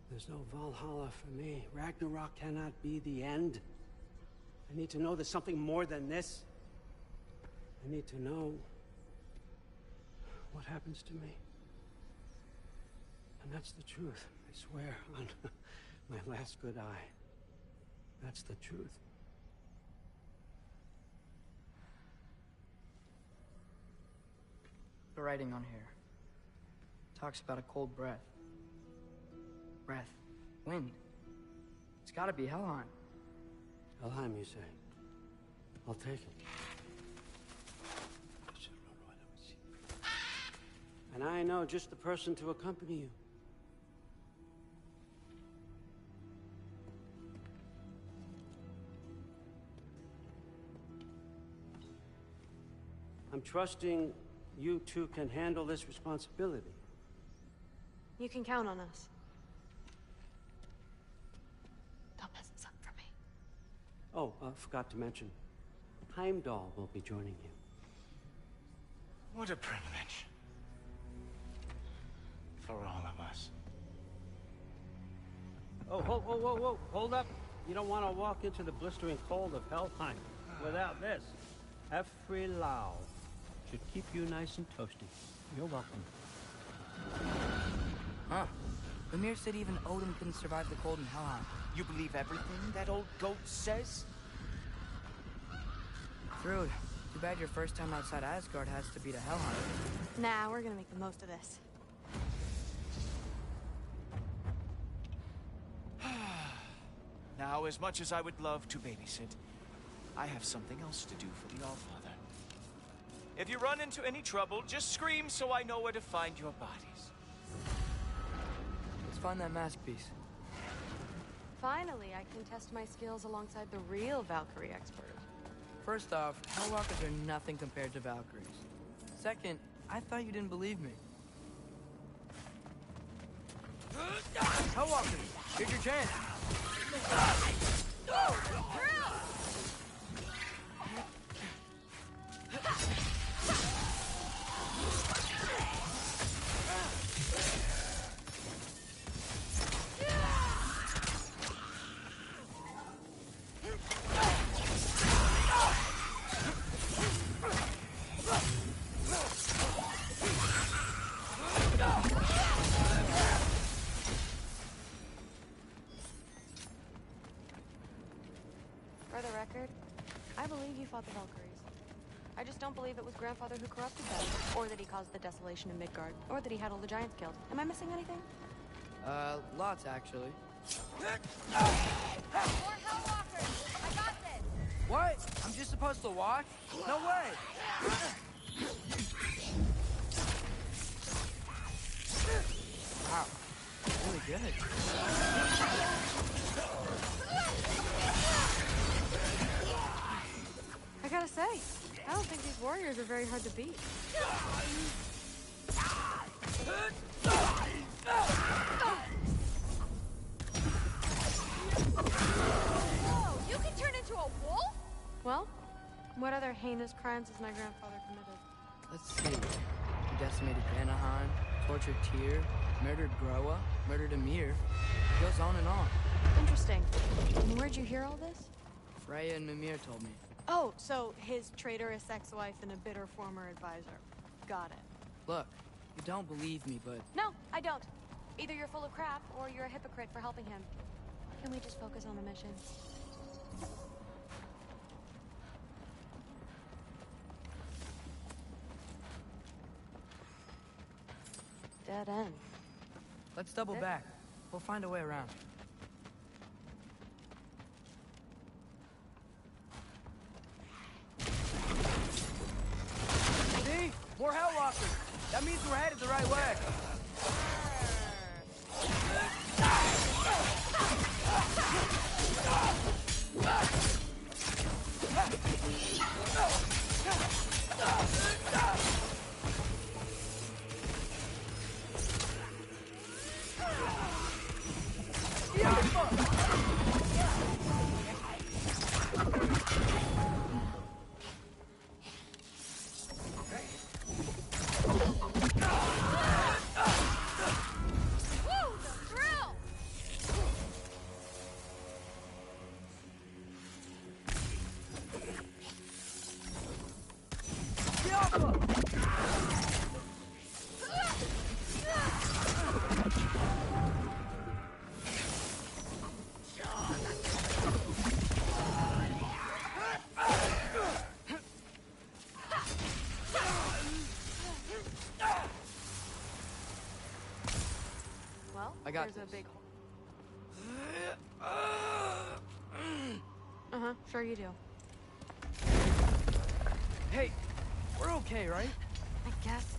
There's no Valhalla for me. Ragnarok cannot be the end. I need to know there's something more than this. I need to know what happens to me. And that's the truth, I swear, on my last good eye. That's the truth. The writing on here talks about a cold breath. Breath. Wind. It's gotta be Helheim. Helheim, you say? I'll take it. And I know just the person to accompany you. I'm trusting you two can handle this responsibility. You can count on us. Don't mess this up for me. Oh, forgot to mention, Heimdall will be joining you. What a privilege. For all of us. Oh, whoa, hold up. You don't want to walk into the blistering cold of Helheim without this. Every Lau should keep you nice and toasty. You're welcome. Huh. Mimir said even Odin couldn't survive the cold in Helheim. You believe everything that old goat says? Thrud, too bad your first time outside Asgard has to be to Helheim. Nah, we're gonna make the most of this. Now, as much as I would love to babysit, I have something else to do for the Allfather. If you run into any trouble, just scream so I know where to find your bodies. Let's find that mask piece. Finally, I can test my skills alongside the real Valkyrie expert. First off, Hellwalkers are nothing compared to Valkyries. Second, I thought you didn't believe me. Hellwalkers, here's your chance. For the record, I believe you fought the Valkyries. I just don't believe it was Grandfather who corrupted them, or that he caused the desolation in Midgard, or that he had all the giants killed. Am I missing anything? Lots actually. More Hellwalkers! I got this! What? I'm just supposed to watch? No way! Wow, really good. I gotta say, I don't think these warriors are very hard to beat. Whoa, you can turn into a wolf? Well, what other heinous crimes has my grandfather committed? Let's see. He decimated Vanaheim, tortured Tyr, murdered Groa, murdered Ymir. It goes on and on. Interesting. And where'd you hear all this? Freya and Mimir told me. Oh, so his traitorous ex-wife and a bitter former advisor. Got it. Look, you don't believe me, but... No, I don't. Either you're full of crap, or you're a hypocrite for helping him. Can we just focus on the mission? Dead end. Let's double back. We'll find a way around. See? More help! That means we're headed the right way. Well, I got there's this. a big hole. Uh-huh, sure you do. Hey, we're okay, right? I guess.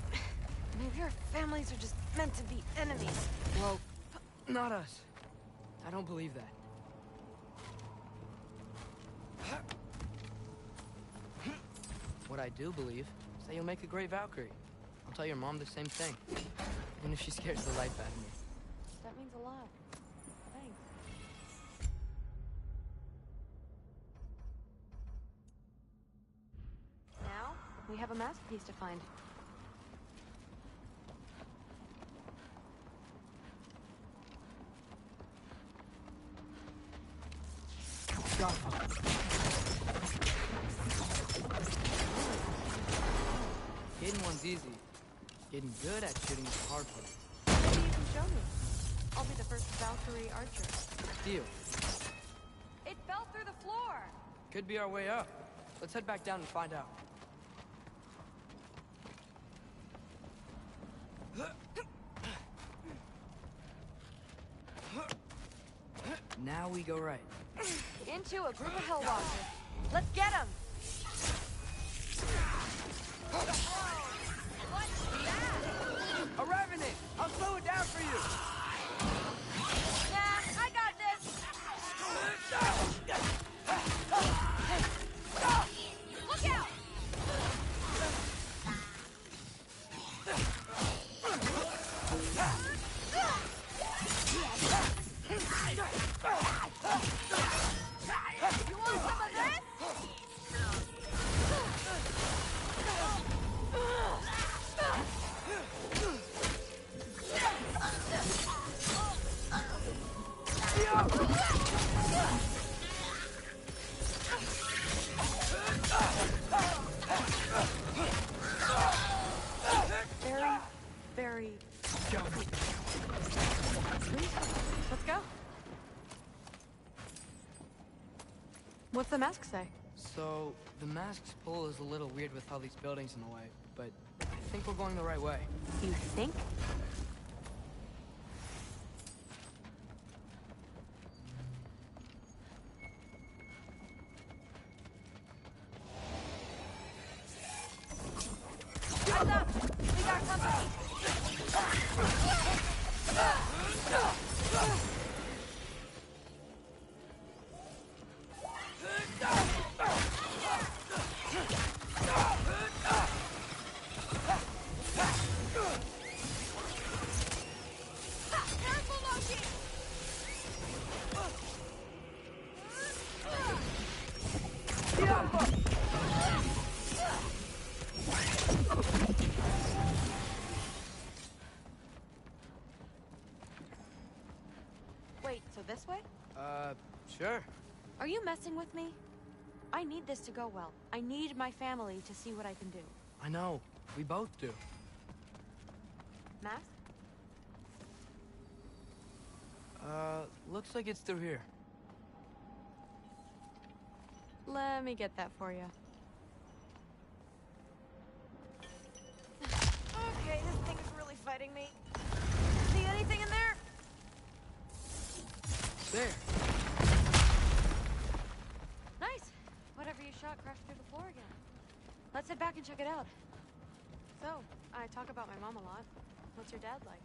Maybe our families are just meant to be enemies. Well, not us. I don't believe that. What I do believe is that you'll make a great Valkyrie. I'll tell your mom the same thing. Even if she scares the life out of me. That means a lot. Thanks. Now, we have a masterpiece to find. Hidden one's easy. Getting good at shooting is the hard part. Maybe you can show me. I'll be the first Valkyrie archer. Deal. It fell through the floor! Could be our way up. Let's head back down and find out. Now we go right. Into a group of Hellwalkers. Let's get them! A revenant! I'll slow it down for you! Nah, I got this! Look out! You want some of this? Very, very jumpy. Sweet. Let's go. What's the mask say? So, the mask's pull is a little weird with all these buildings in the way, but I think we're going the right way. You think? Eyes up! We got company! Careful, Loki! Wait, so this way? Sure. Are you messing with me? I need this to go well. I need my family to see what I can do. I know. We both do. Mask? Looks like it's through here. Let me get that for you. Okay, this thing is really fighting me. See anything in there? There. Nice. Whatever you shot crashed through the floor again. Let's head back and check it out. So, I talk about my mom a lot. What's your dad like?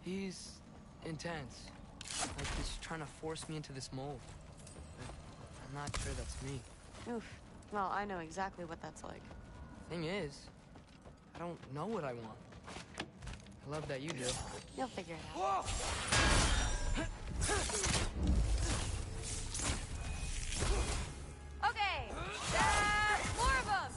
He's intense. Like he's trying to force me into this mold. But I'm not sure that's me. Oof. Well, I know exactly what that's like. Thing is, I don't know what I want. I love that you do. You'll figure it out. Okay, more of them.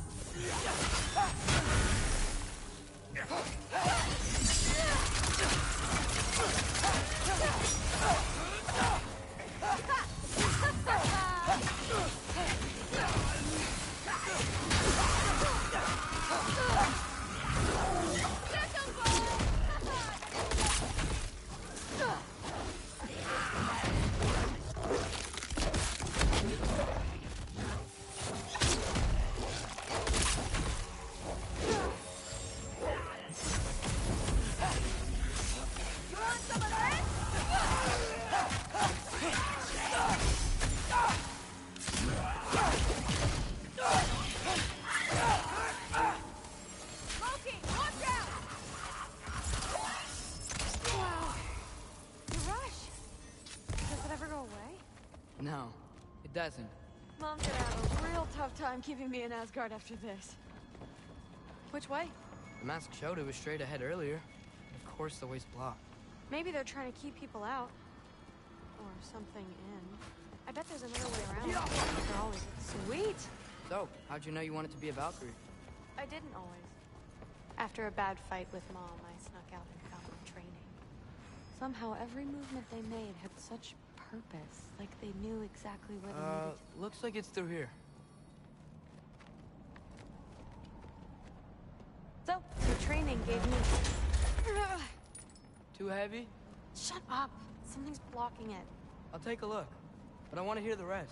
No, it doesn't. Mom's gonna have a real tough time keeping me in Asgard after this. Which way? The mask showed it was straight ahead earlier. Of course the way's blocked. Maybe they're trying to keep people out. Or something in. I bet there's another way around. They're always sweet! So, how'd you know you wanted to be a Valkyrie? I didn't always. After a bad fight with Mom, I snuck out and found them training. Somehow every movement they made had such purpose. Like they knew exactly where they needed to. Looks like it's through here. So, the training gave me... Too heavy? Shut up! Something's blocking it. I'll take a look. But I want to hear the rest.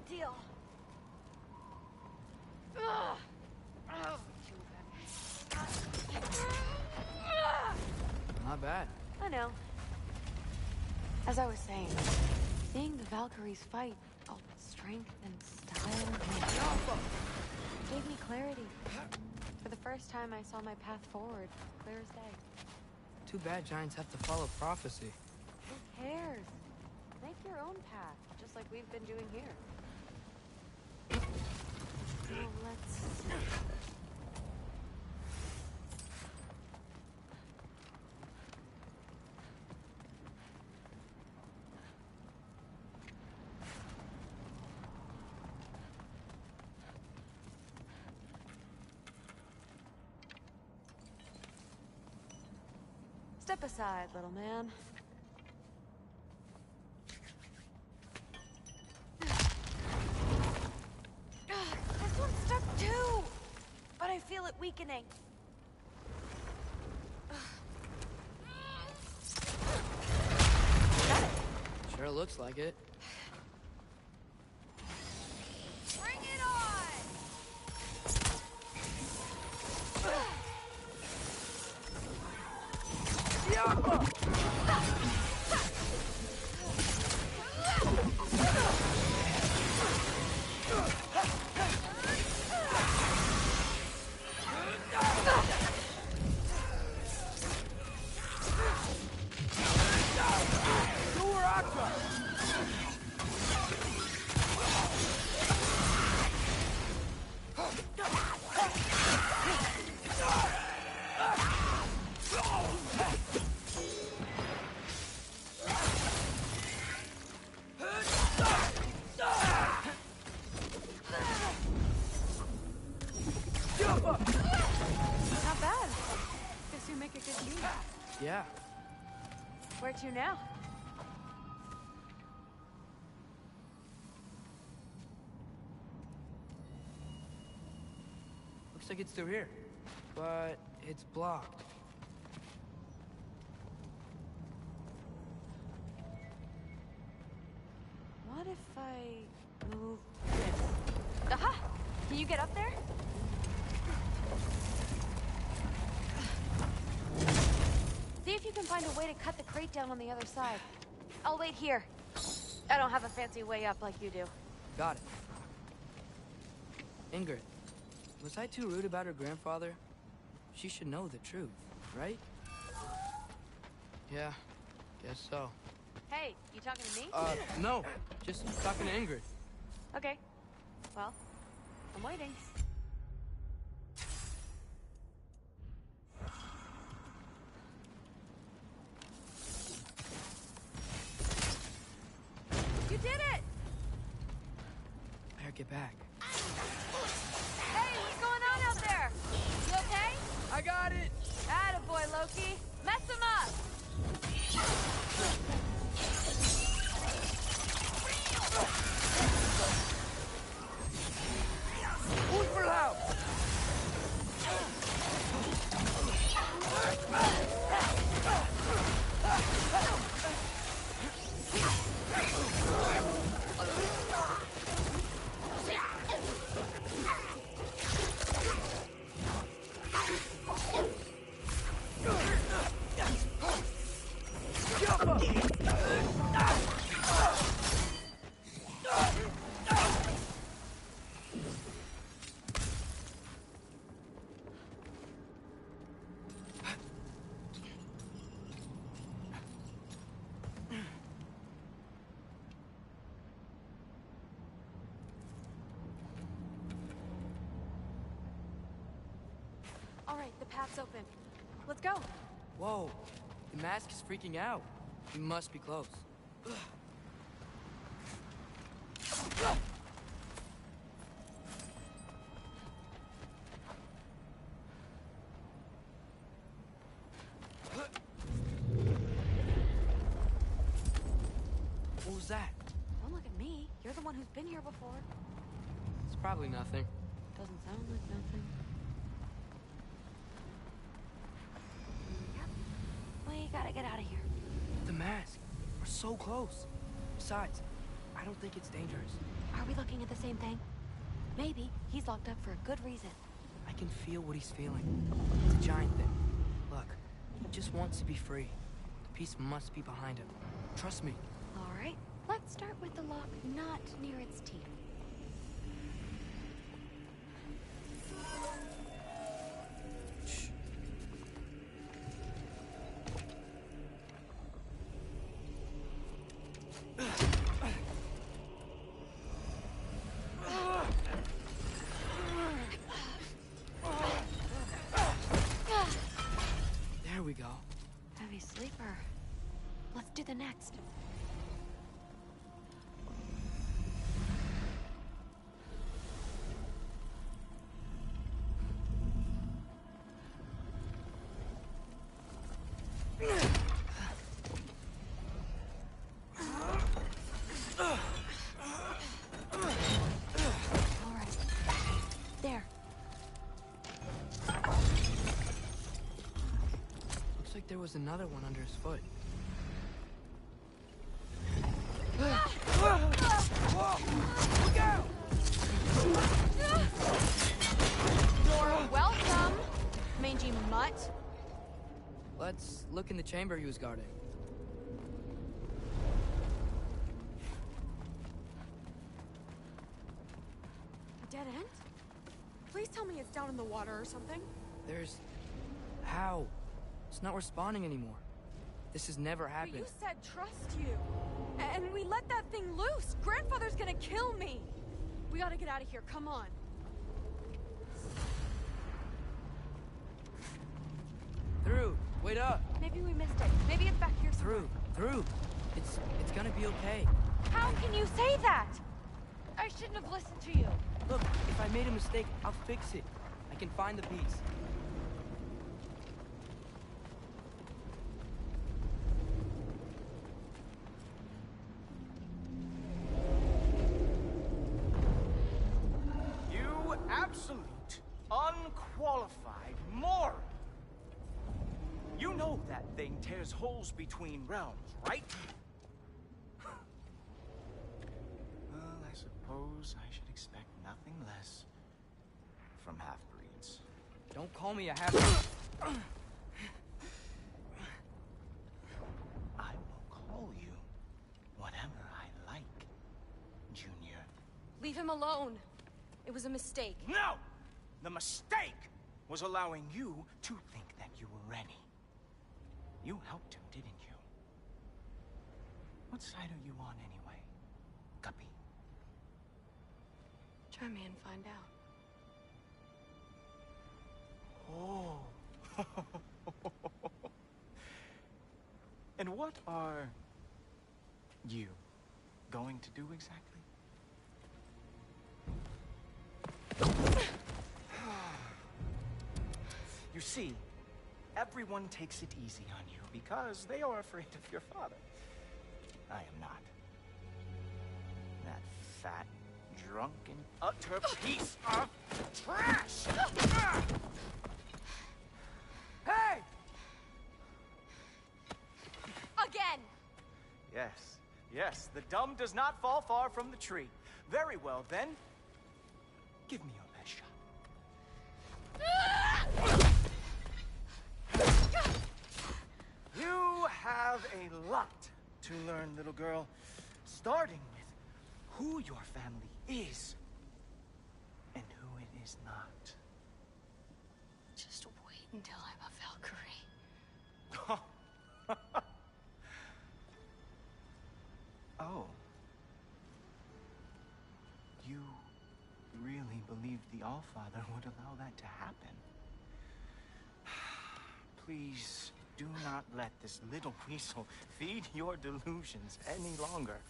Deal. Not bad. I know. As I was saying, seeing the Valkyries fight, all strength and style, gave me clarity. For the first time, I saw my path forward, clear as day. Too bad giants have to follow prophecy. Who cares? Make your own path, just like we've been doing here. So let's see. Step aside, little man. This one's stuck too! But I feel it weakening. Got it. Sure looks like it. Bring it on! Not bad. Guess you make a good team. Yeah. Where to now? Looks like it's through here. But it's blocked. What if I move this? Aha! Can you get up there? See if you can find a way to cut the crate down on the other side. I'll wait here. I don't have a fancy way up like you do. Got it. Ingrid, was I too rude about her grandfather? she should know the truth, right? Yeah, guess so. Hey, you talking to me? No. Just talking to Ingrid. Okay. Well, I'm waiting. You did it! Better get back. Hey, what's going on out there? You okay? I got it! Attaboy, Loki. Mess him up! Who's for loud? All right, the path's open. Let's go. Whoa, the mask is freaking out. We must be close. What was that? Don't look at me. You're the one who's been here before. It's probably nothing. Doesn't sound like nothing. Yep. We gotta get out of here. The mask. We're so close. Besides, I don't think it's dangerous. Are we looking at the same thing? Maybe. He's locked up for a good reason. I can feel what he's feeling. It's a giant thing. Look, he just wants to be free. The peace must be behind him. Trust me. All right. Let's start with the lock not near its teeth. There we go. Heavy sleeper. Let's do the next. All right. There. Looks like there was another one under his foot. Look out! You're welcome, mangy mutt. Let's look in the chamber he was guarding. A dead end? Please tell me it's down in the water or something. There's... How? It's not responding anymore. This has never But happened. you said trust you. And we let that thing loose. Grandfather's gonna kill me. We gotta get out of here. Come on. Through. Wait up. Maybe we missed it. Maybe it's back here somewhere. Through. It's gonna be okay. How can you say that? I shouldn't have listened to you. Look, if I made a mistake, I'll fix it. I can find the piece. You absolute, unqualified moron! You know that thing tears holes between realms, right? Well, I suppose I should expect nothing less from half-breeds. Don't call me a half... I will call you whatever I like, Junior. Leave him alone. It was a mistake. No! The mistake was allowing you to think that you were ready. You helped him, didn't you? What side are you on anyway, Guppy? Try me and find out. Oh. And what are you going to do exactly? You see, everyone takes it easy on you because they are afraid of your father. I am not. That fat, drunken, utter piece of trash! Hey! Again! Yes, yes, the dumb does not fall far from the tree. Very well, then. Give me your best shot. You have a lot to learn, little girl. Starting with who your family is and who it is not. Just wait until I'm a Valkyrie. Oh. You really believed the Allfather would allow that to happen? Please do not let this little weasel feed your delusions any longer.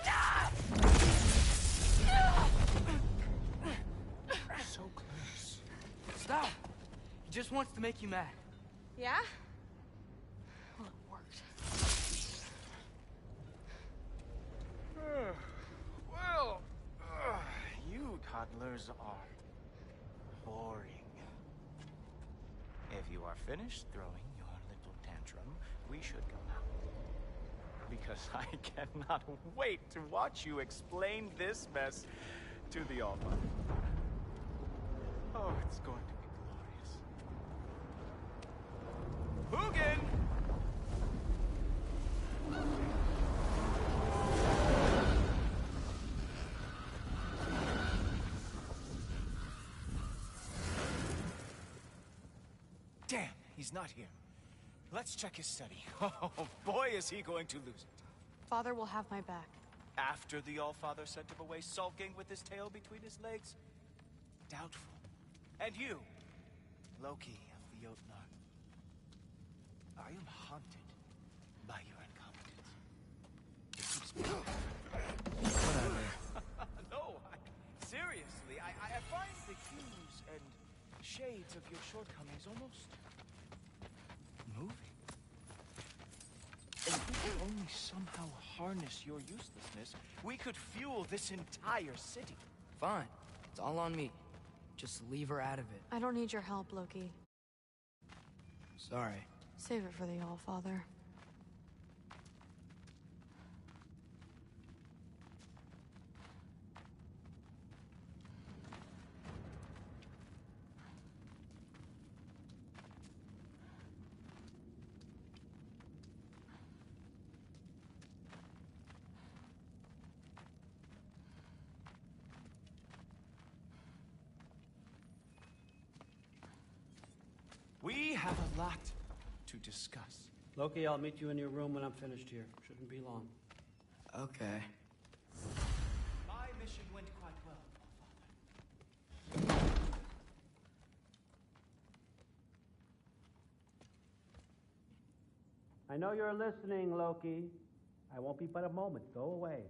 Enough! So close. Stop! He just wants to make you mad. Yeah? Well, it worked. Well, you toddlers are boring. If you are finished throwing your little tantrum, we should go now. Because I cannot wait to watch you explain this mess to the Allfather. Oh, it's going to be glorious. Hugin! Damn, he's not here. Let's check his study. Oh, boy, is he going to lose it. Father will have my back. After the Allfather sent him away sulking with his tail between his legs? Doubtful. And you, Loki of the Jotnar. I am haunted by your incompetence. No, seriously, I find the hues and shades of your shortcomings almost moving. And if we could only somehow harness your uselessness, we could fuel this entire city. Fine. It's all on me. Just leave her out of it. I don't need your help, Loki. Sorry. Save it for the Allfather. We have a lot to discuss. Loki, I'll meet you in your room when I'm finished here. Shouldn't be long. Okay. My mission went quite well, I know you're listening, Loki. I won't be but a moment. Go away.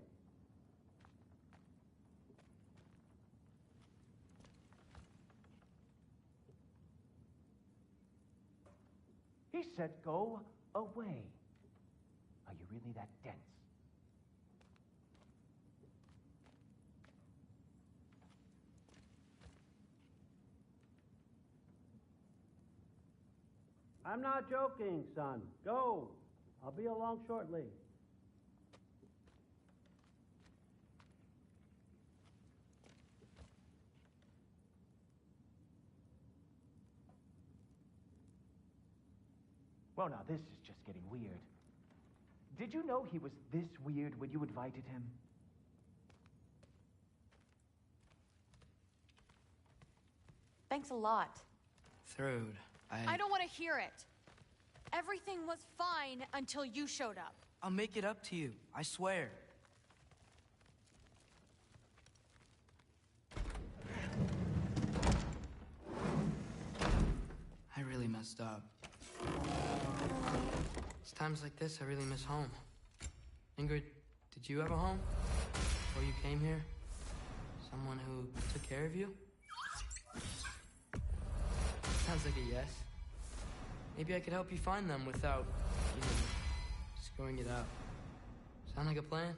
He said go away. Are you really that dense? I'm not joking, son. Go. I'll be along shortly. Well, now this is just getting weird. Did you know he was this weird when you invited him? Thanks a lot. Thrud, I don't want to hear it. Everything was fine until you showed up. I'll make it up to you, I swear. I really messed up. It's times like this I really miss home. Ingrid, did you have a home before you came here? Someone who took care of you? Sounds like a yes. Maybe I could help you find them without, screwing it up. Sound like a plan?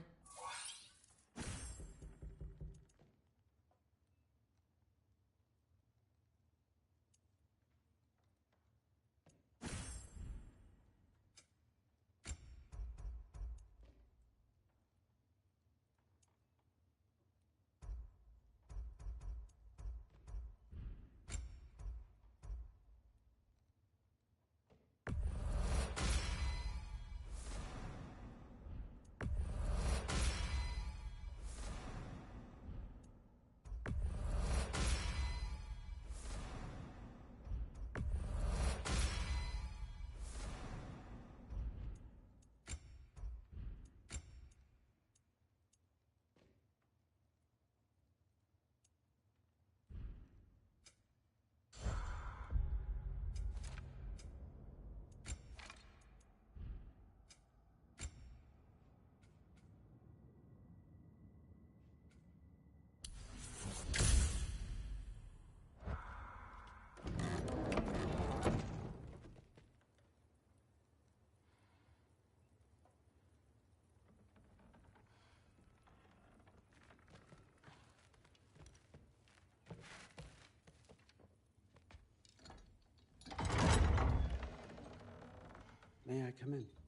May I come in?